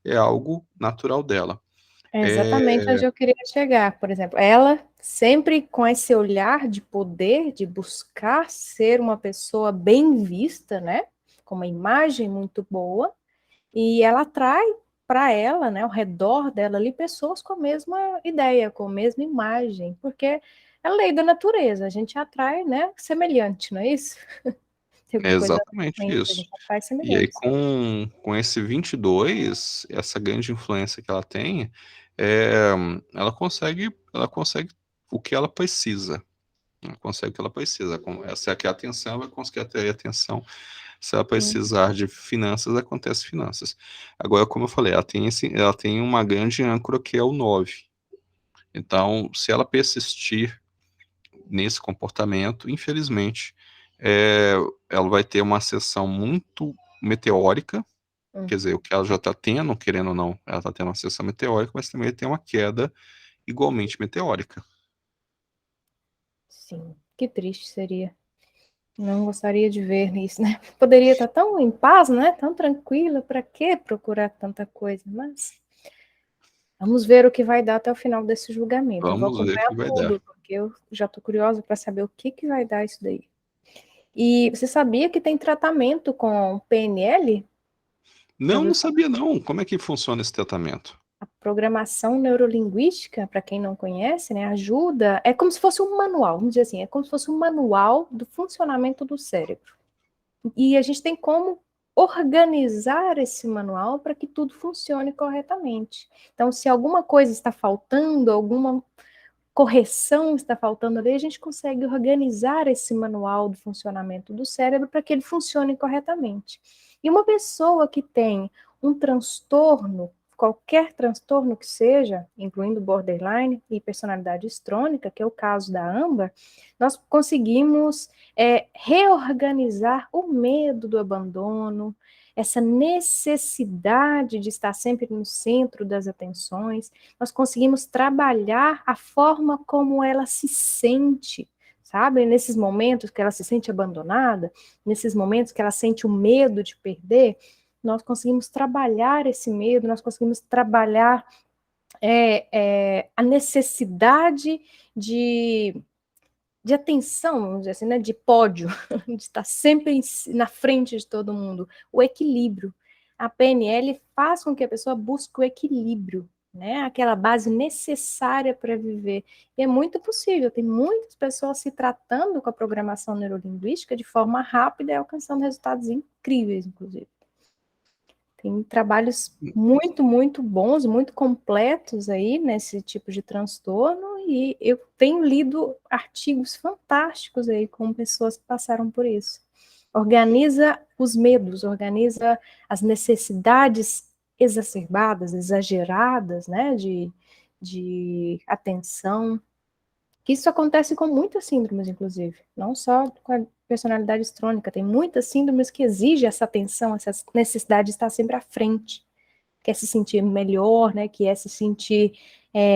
é algo natural dela.
É exatamente onde eu queria chegar. Por exemplo, ela sempre com esse olhar de poder, de buscar ser uma pessoa bem vista, né? Com uma imagem muito boa, e ela atrai para ela, né, ao redor dela ali, pessoas com a mesma ideia, com a mesma imagem, porque é a lei da natureza, a gente atrai, né, semelhante, não é isso? Tem
É
alguma coisa
exatamente
a
isso.
gente atrai
E aí,
semelhantes.
com esse 22, essa grande influência que ela tem, é, ela consegue o que ela precisa. Ela consegue o que ela precisa. Essa aqui é a atenção, ela vai conseguir atrair atenção. Se ela precisar de finanças, acontece finanças. Agora, como eu falei, ela tem uma grande âncora que é o 9. Então, se ela persistir nesse comportamento, infelizmente, é, ela vai ter uma sessão muito meteórica, quer dizer, o que ela já está tendo, querendo ou não, ela está tendo uma sessão meteórica, mas também tem uma queda igualmente meteórica.
Sim, que triste seria. Não gostaria de ver isso, né? Poderia estar tão em paz, né? Tão tranquila, para que procurar tanta coisa? Mas vamos ver o que vai dar até o final desse julgamento. Eu vou
Vamos ver o
acompanhar
que vai dar.
tudo, porque eu já estou curiosa para saber o que vai dar isso daí. E você sabia que tem tratamento com PNL? Já
Não,
ouviu
não
falar?
sabia não. Como é que funciona esse tratamento?
A programação neurolinguística, para quem não conhece, né, ajuda, é como se fosse um manual, vamos dizer assim, é como se fosse um manual do funcionamento do cérebro. E a gente tem como organizar esse manual para que tudo funcione corretamente. Então, se alguma coisa está faltando, alguma correção está faltando ali, a gente consegue organizar esse manual do funcionamento do cérebro para que ele funcione corretamente. E uma pessoa que tem um transtorno, qualquer transtorno que seja, incluindo borderline e personalidade histrônica, que é o caso da Amber, nós conseguimos reorganizar o medo do abandono, essa necessidade de estar sempre no centro das atenções, nós conseguimos trabalhar a forma como ela se sente, sabe? Nesses momentos que ela se sente abandonada, nesses momentos que ela sente o medo de perder, nós conseguimos trabalhar esse medo, nós conseguimos trabalhar a necessidade de atenção, vamos dizer assim, né, de pódio, de estar sempre na frente de todo mundo, o equilíbrio. A PNL faz com que a pessoa busque o equilíbrio, né, aquela base necessária para viver. E é muito possível, tem muitas pessoas se tratando com a programação neurolinguística de forma rápida e alcançando resultados incríveis, inclusive. Tem trabalhos muito, muito bons, muito completos aí nesse tipo de transtorno, e eu tenho lido artigos fantásticos aí com pessoas que passaram por isso. Organiza os medos, organiza as necessidades exacerbadas, exageradas, né, de atenção. Que isso acontece com muitas síndromes, inclusive, não só com a personalidade histrônica, tem muitas síndromes que exigem essa atenção, essa necessidade de estar sempre à frente, quer se sentir melhor, né, que é se sentir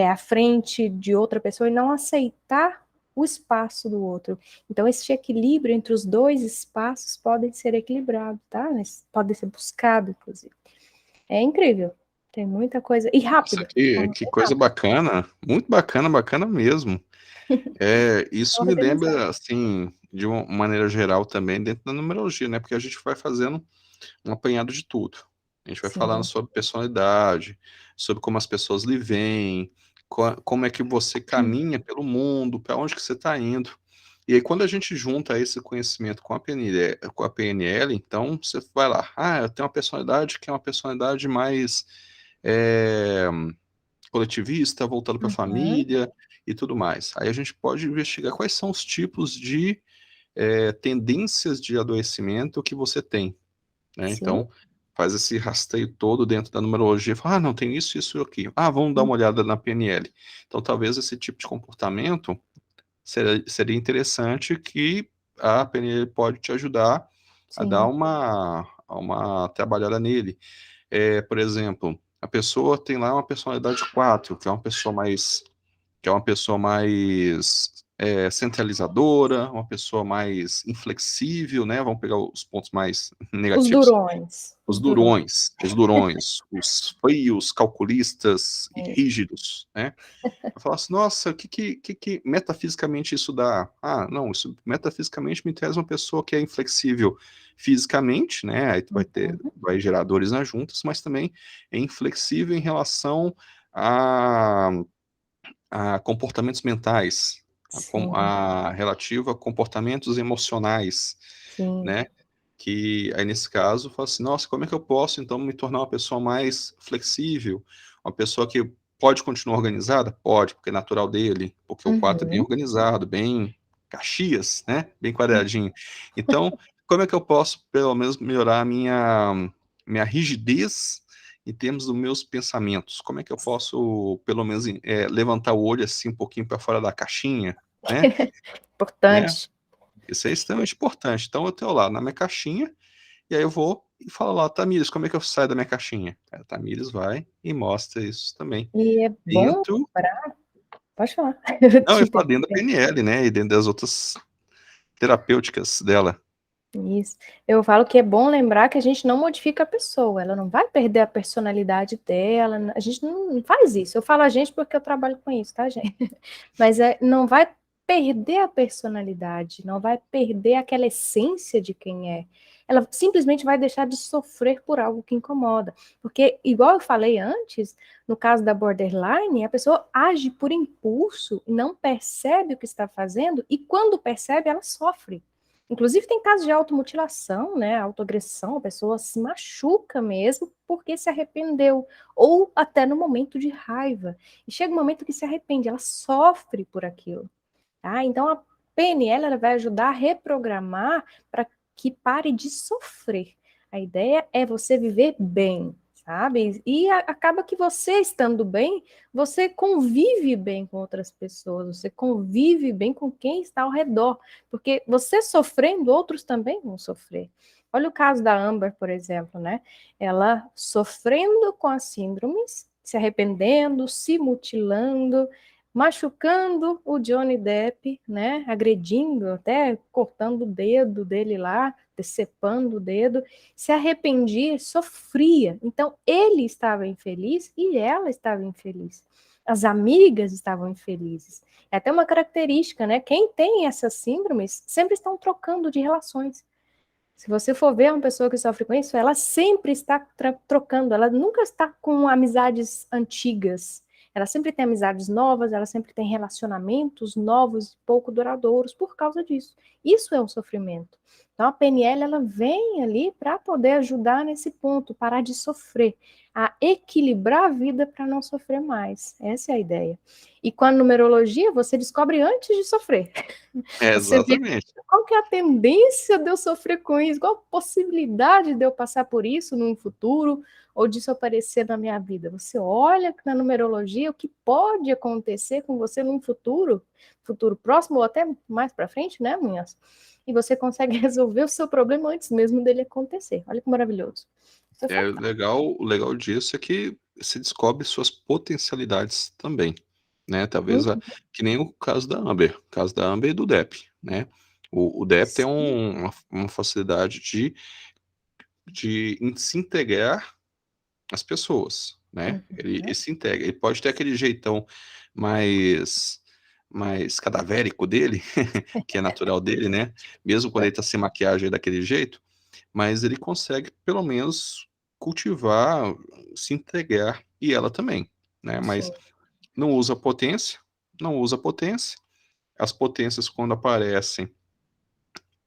à frente de outra pessoa e não aceitar o espaço do outro. Então, esse equilíbrio entre os dois espaços pode ser equilibrado, tá? Pode ser buscado, inclusive. É incrível, tem muita coisa, e
Nossa,
rápido.
que coisa bacana, muito bacana, bacana mesmo. Isso me
Organizado.
lembra, assim, de uma maneira geral também, dentro da numerologia, né? Porque a gente vai fazendo um apanhado de tudo. A gente vai falando
Sim.
sobre personalidade, sobre como as pessoas lhe veem, como é que você caminha pelo mundo, para onde que você está indo. E aí, quando a gente junta esse conhecimento com a PNL, então você vai lá, eu tenho uma personalidade que é uma personalidade mais é, coletivista, voltada para a
Uhum.
família e tudo mais. Aí a gente pode investigar quais são os tipos de tendências de adoecimento que você tem, né?
Sim.
Então, faz esse rastreio todo dentro da numerologia, fala, não, tem isso, isso e aqui. Vamos dar uma olhada na PNL. Então, talvez esse tipo de comportamento seria interessante que a PNL pode te ajudar a dar
Sim.
uma trabalhada nele. Por exemplo, a pessoa tem lá uma personalidade 4, que é uma pessoa mais centralizadora, uma pessoa mais inflexível, né? Vamos pegar os pontos mais
Os
negativos.
durões.
Os
Os durões.
durões, os durões, os frios, calculistas e
É.
rígidos, né? Eu falo assim, nossa, o que metafisicamente isso dá? Não, isso metafisicamente me traz uma pessoa que é inflexível fisicamente, né? Aí tu
Uhum.
vai gerar dores nas juntas, mas também é inflexível em relação a comportamentos mentais,
Sim.
relativo a comportamentos emocionais,
Sim.
né? Que aí nesse caso, fala assim, nossa, como é que eu posso então me tornar uma pessoa mais flexível, uma pessoa que pode continuar organizada? Pode, porque é natural dele, porque o 4 é bem
Uhum.
organizado, bem Caxias, né? Bem quadradinho. Então, como é que eu posso pelo menos melhorar a minha rigidez em termos dos meus pensamentos? Como é que eu posso, pelo menos, levantar o olho assim um pouquinho para fora da caixinha, né? Né?
Importante.
Isso é extremamente importante. Então, eu tenho lá na minha caixinha, e aí eu vou e falo lá, Tamires, como é que eu saio da minha caixinha? Aí a Tamires vai e mostra isso também.
E é bom
Dentro,
para. Pode falar. Eu
não,
te
eu falo dentro da
interrompi.
PNL, né? E dentro das outras terapêuticas dela.
Isso. Eu falo que é bom lembrar que a gente não modifica a pessoa, ela não vai perder a personalidade dela, a gente não faz isso. Eu falo a gente porque eu trabalho com isso, tá, gente? Mas não vai perder a personalidade, não vai perder aquela essência de quem é. Ela simplesmente vai deixar de sofrer por algo que incomoda. Porque, igual eu falei antes, no caso da borderline, a pessoa age por impulso, não percebe o que está fazendo, e quando percebe, ela sofre. Inclusive, tem casos de automutilação, né? Autoagressão, a pessoa se machuca mesmo porque se arrependeu, ou até no momento de raiva. E chega um momento que se arrepende, ela sofre por aquilo. Tá? Então, a PNL ela vai ajudar a reprogramar para que pare de sofrer. A ideia é você viver bem, sabe? E acaba que você estando bem, você convive bem com outras pessoas, você convive bem com quem está ao redor, porque você sofrendo, outros também vão sofrer. Olha o caso da Amber, por exemplo, né? Ela sofrendo com as síndromes, se arrependendo, se mutilando, machucando o Johnny Depp, né? Agredindo, até cortando o dedo dele lá, decepando o dedo, se arrependia, sofria. Então ele estava infeliz e ela estava infeliz. As amigas estavam infelizes. É até uma característica, né? Quem tem essas síndromes sempre estão trocando de relações. Se você for ver uma pessoa que sofre com isso, ela sempre está trocando, ela nunca está com amizades antigas. Ela sempre tem amizades novas, ela sempre tem relacionamentos novos, pouco duradouros por causa disso. Isso é um sofrimento. Então a PNL ela vem ali para poder ajudar nesse ponto, parar de sofrer. a equilibrar a vida para não sofrer mais. Essa é a ideia. E com a numerologia, você descobre antes de sofrer. Você vê
Exatamente.
qual que é a tendência de eu sofrer com isso, qual a possibilidade de eu passar por isso no futuro, ou disso aparecer na minha vida. Você olha na numerologia o que pode acontecer com você num futuro próximo, ou até mais para frente, né, Munhoz? E você consegue resolver o seu problema antes mesmo dele acontecer. Olha que maravilhoso. Isso é fantástico.
O legal disso é que se descobre suas potencialidades também, né? Talvez
Uhum.
que nem o caso da Amber, o caso da Amber e do Depp, né? O Depp tem
Sim.
uma facilidade de se integrar às pessoas, né? Ele
Uhum.
se integra. Ele pode ter aquele jeitão mais, mais cadavérico dele, que é natural dele, né? Mesmo quando ele tá sem maquiagem daquele jeito, mas ele consegue, pelo menos, cultivar, se integrar, e ela também, né? Mas
Sim.
não usa potência, não usa potência. As potências, quando aparecem,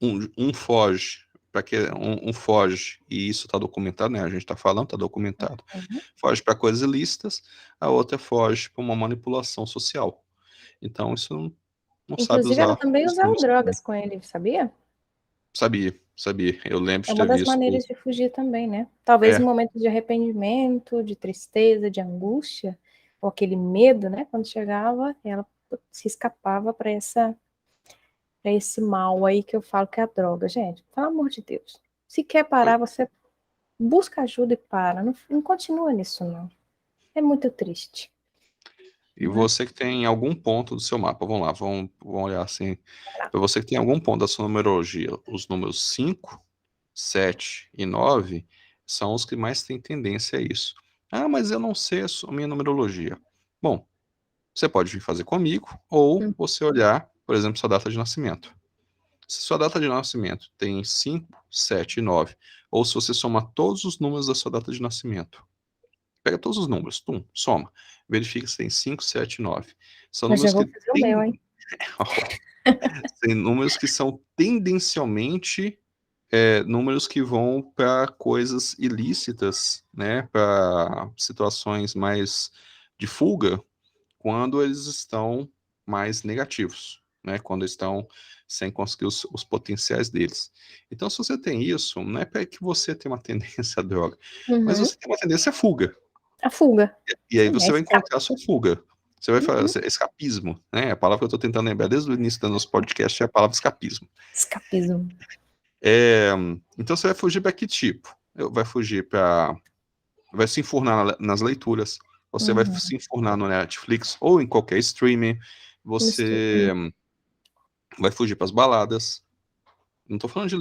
um foge, para que um foge, e isso está documentado, né? A gente está falando, está documentado.
Uhum.
Foge para coisas ilícitas, a outra foge para uma manipulação social. Então, isso não sabe
Inclusive, ela
usar
também
os
usava
números que tem.
drogas com ele, sabia?
Sabia, sabia. Eu lembro
É
de
uma
ter
das
visto.
maneiras de fugir também, né? Talvez em
É,
momentos de arrependimento, de tristeza, de angústia, ou aquele medo, né? Quando chegava, ela se escapava para esse mal aí que eu falo que é a droga. Gente, pelo amor de Deus. Se quer parar, você busca ajuda e para. Não, não continua nisso, não. É muito triste,
e
né?
você que tem algum ponto do seu mapa, vamos lá, vamos olhar assim. Para você que tem algum ponto da sua numerologia, os números 5, 7 e 9 são os que mais têm tendência a isso. Ah, mas eu não sei a minha numerologia. Bom, você pode vir fazer comigo, ou
Hum.
você olhar, por exemplo, sua data de nascimento. Se sua data de nascimento tem 5, 7 e 9, ou se você somar todos os números da sua data de nascimento, pega todos os números, soma, verifica se tem 5, 7 e 9. São
Eu já
números
vou
que
fazer o meu,
têm,
hein?
tem números que são tendencialmente números que vão para coisas ilícitas, né, para situações mais de fuga, quando eles estão mais negativos, né, quando estão sem conseguir os potenciais deles. Então, se você tem isso, não é para que você tenha uma tendência à droga, mas
Uhum.
você tem uma tendência à fuga.
A fuga.
E aí
Sim, é
você vai
escape.
encontrar a sua fuga. Você vai
Uhum.
fazer escapismo, né? A palavra que eu estou tentando lembrar desde o início do nosso podcast é a palavra escapismo.
Escapismo.
É, então você vai fugir para que tipo? Vai fugir para. Vai se enfurnar nas leituras, você vai
Uhum.
se enfurnar no Netflix ou em qualquer streaming,
No
você
streaming.
vai fugir para as baladas. Não estou falando de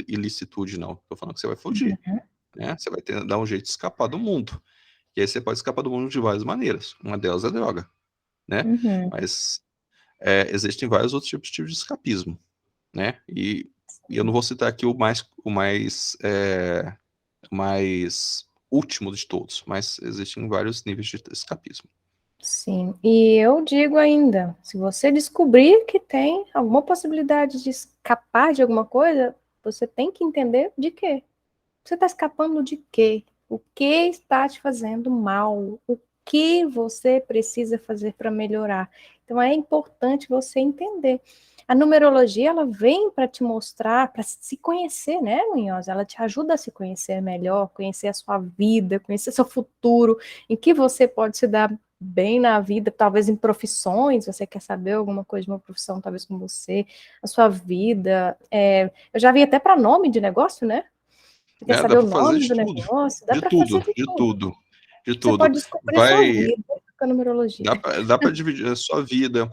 ilicitude, não. Estou falando que você vai fugir,
Uhum.
né? Você vai dar um jeito de escapar do mundo. E aí você pode escapar do mundo de várias maneiras. Uma delas é droga, né?
Uhum.
Mas existem vários outros tipos de escapismo, né? E eu não vou citar aqui o mais último de todos, mas existem vários níveis de escapismo.
Sim, e eu digo ainda, se você descobrir que tem alguma possibilidade de escapar de alguma coisa, você tem que entender de quê. Você está escapando de quê? O que está te fazendo mal? O que você precisa fazer para melhorar? Então é importante você entender. A numerologia ela vem para te mostrar, para se conhecer, né, Munhoz? Ela te ajuda a se conhecer melhor, conhecer a sua vida, conhecer seu futuro, em que você pode se dar bem na vida, talvez em profissões, você quer saber alguma coisa de uma profissão, talvez com você, a sua vida. Eu já vi até para nome de negócio, né? Você quer
Dá
saber o
para fazer
nome
de
do
tudo,
negócio? Dá
de
para fazer
tudo,
de
de
tudo.
tudo, de
Você
tudo.
pode descobrir a sua
Vai,
vida com a numerologia.
dá para dividir a sua vida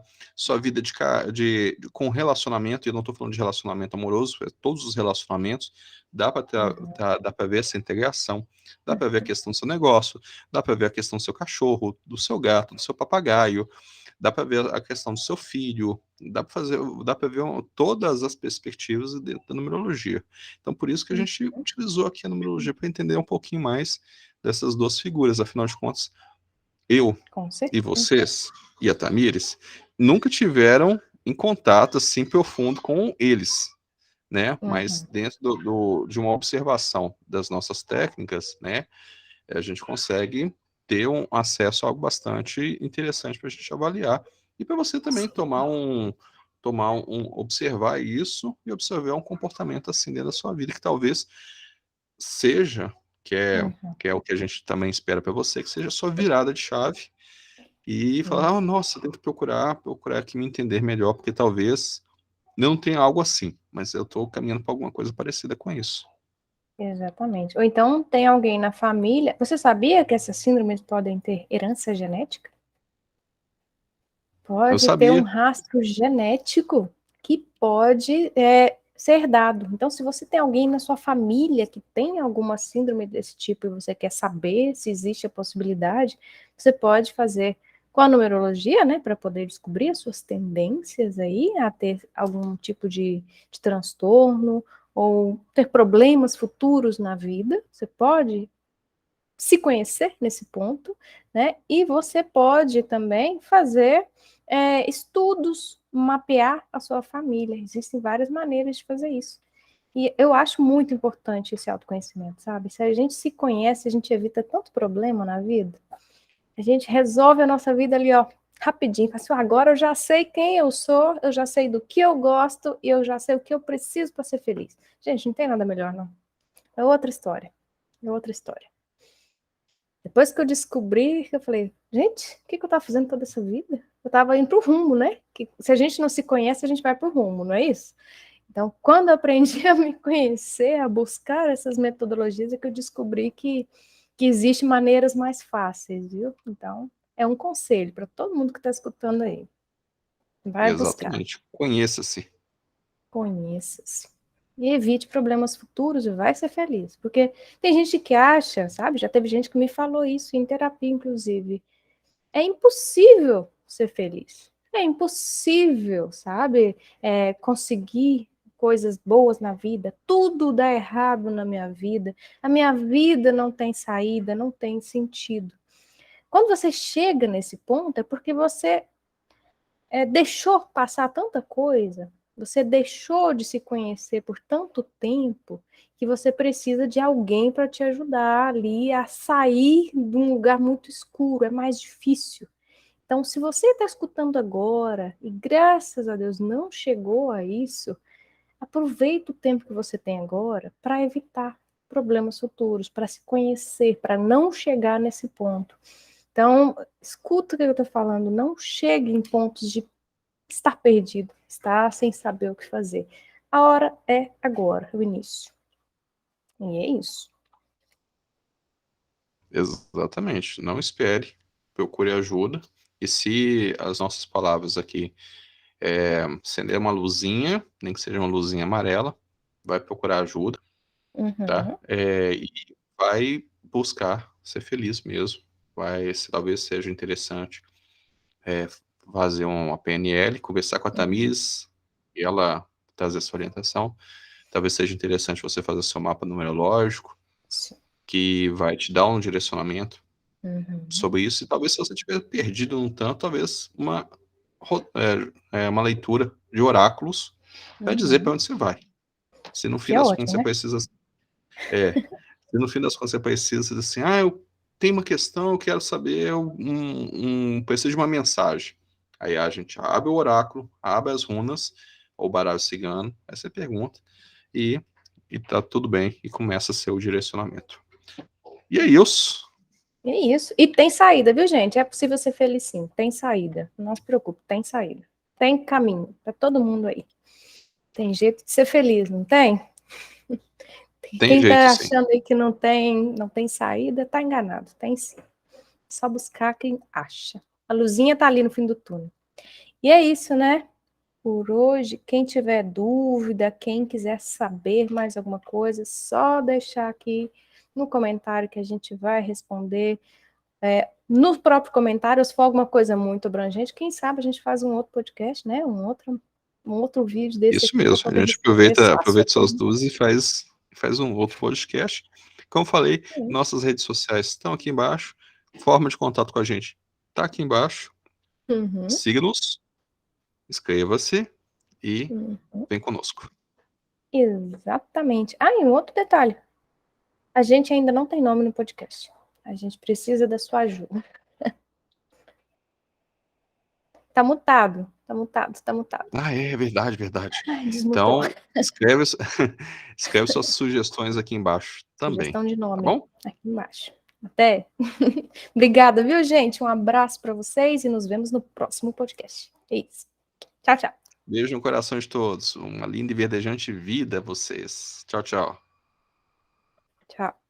com relacionamento, e eu não estou falando de relacionamento amoroso, todos os relacionamentos, dá para ver essa integração, dá para ver a questão do seu negócio, dá para ver a questão do seu cachorro, do seu gato, do seu papagaio, dá para ver a questão do seu filho, dá para ver todas as perspectivas dentro da numerologia. Então, por isso que a gente utilizou aqui a numerologia para entender um pouquinho mais dessas duas figuras. Afinal de contas, eu
Com
e
certeza.
vocês e a Tamires nunca tiveram em contato assim profundo com eles, né? Mas
Uhum.
dentro de uma observação das nossas técnicas, né? a gente consegue ter um acesso a algo bastante interessante para a gente avaliar e para você também observar isso e observar um comportamento assim dentro da sua vida que talvez seja, que é o que a gente também espera para você, que seja a sua virada de chave e falar,
Sim,
nossa, eu tenho que procurar aqui me entender melhor, porque talvez não tenha algo assim, mas eu estou caminhando para alguma coisa parecida com isso.
exatamente. Ou então tem alguém na família. Você sabia que essas síndromes podem ter herança genética?
Eu
Pode ter um
sabia,
rastro genético que pode ser dado. Então, se você tem alguém na sua família que tem alguma síndrome desse tipo e você quer saber se existe a possibilidade, você pode fazer com a numerologia, né, para poder descobrir as suas tendências aí a ter algum tipo de transtorno ou ter problemas futuros na vida. Você pode se conhecer nesse ponto, né? E você pode também fazer estudos, mapear a sua família. Existem várias maneiras de fazer isso. E eu acho muito importante esse autoconhecimento, sabe? Se a gente se conhece, a gente evita tanto problema na vida. A gente resolve a nossa vida ali, ó, rapidinho. Assim, agora eu já sei quem eu sou, eu já sei do que eu gosto e eu já sei o que eu preciso para ser feliz. Gente, não tem nada melhor, não. É outra história. É outra história. Depois que eu descobri, eu falei, gente, o que eu estava fazendo toda essa vida? Eu estava indo para o rumo, né? Que se a gente não se conhece, a gente vai para o rumo, não é isso? Então, quando eu aprendi a me conhecer, a buscar essas metodologias, é que eu descobri que existem maneiras mais fáceis, viu? Então, é um conselho para todo mundo que está escutando aí. Vai buscar,
exatamente. Conheça-se.
conheça-se. E evite problemas futuros e vai ser feliz. Porque tem gente que acha, sabe? Já teve gente que me falou isso em terapia, inclusive. É impossível ser feliz. É impossível, sabe? Conseguir coisas boas na vida. Tudo dá errado na minha vida. A minha vida não tem saída, não tem sentido. Quando você chega nesse ponto, é porque você deixou passar tanta coisa, você deixou de se conhecer por tanto tempo que você precisa de alguém para te ajudar ali a sair de um lugar muito escuro. É mais difícil. Então, se você está escutando agora e graças a Deus não chegou a isso, aproveita o tempo que você tem agora para evitar problemas futuros, para se conhecer, para não chegar nesse ponto. Então, escuta o que eu estou falando, não chegue em pontos de estar perdido, estar sem saber o que fazer. A hora é agora, o início. E é isso.
Exatamente. Não espere, procure ajuda. E se as nossas palavras aqui acender uma luzinha, nem que seja uma luzinha amarela, vai procurar ajuda, tá?
Uhum.
E vai buscar ser feliz mesmo. Talvez seja interessante é, fazer uma PNL, conversar com a
Uhum.
Tamis e ela trazer essa orientação. Talvez seja interessante você fazer seu mapa numerológico,
Sim.
que vai te dar um direcionamento
Uhum.
sobre isso. E talvez se você tiver perdido um tanto, talvez uma leitura de oráculos vai dizer para
Uhum.
onde você vai. Se no fim
Que é
das contas
ótimo,
você
né?
precisa, é, se no fim das contas você precisa assim, eu tenho uma questão, eu quero saber, preciso de uma mensagem. Aí a gente abre o oráculo, abre as runas, ou baralho cigano, aí você pergunta, e, e tá tudo bem, e começa a ser o direcionamento. E é isso.
É isso. E tem saída, viu, gente? É possível ser feliz sim. Tem saída. Não se preocupe, tem saída. Tem caminho para todo mundo aí. Tem jeito de ser feliz, não tem?
Tem
Quem
jeito,
tá
sim.
achando aí que não tem saída, tá enganado. Tem sim. Só buscar quem acha. A luzinha tá ali no fim do túnel. E é isso, né? Por hoje, quem tiver dúvida, quem quiser saber mais alguma coisa, só deixar aqui no comentário que a gente vai responder. No próprio comentário, se for alguma coisa muito abrangente, quem sabe a gente faz um outro podcast, né? Um outro vídeo desse
Isso
aqui para
mesmo. A
poder
gente
responder só a sua
aproveita suas
pergunta.
dúvidas e faz um outro podcast. Como eu falei, nossas redes sociais estão aqui embaixo. Forma de contato com a gente está aqui embaixo.
Uhum,
Siga-nos, inscreva-se e
uhum.
vem conosco.
Exatamente. Ah, e um outro detalhe. A gente ainda não tem nome no podcast. A gente precisa da sua ajuda. Tá mutado, tá mutado, tá mutado.
Ah, é verdade, verdade.
Ai, desmutou.
Então, escreve, escreve suas sugestões aqui embaixo também,
Sugestão de
tá
nome
bom?
aqui embaixo. Até. Obrigada, viu, gente? Um abraço para vocês e nos vemos no próximo podcast. É isso. Tchau, tchau.
Beijo no coração de todos. Uma linda e verdejante vida a vocês. Tchau, tchau.
Tchau.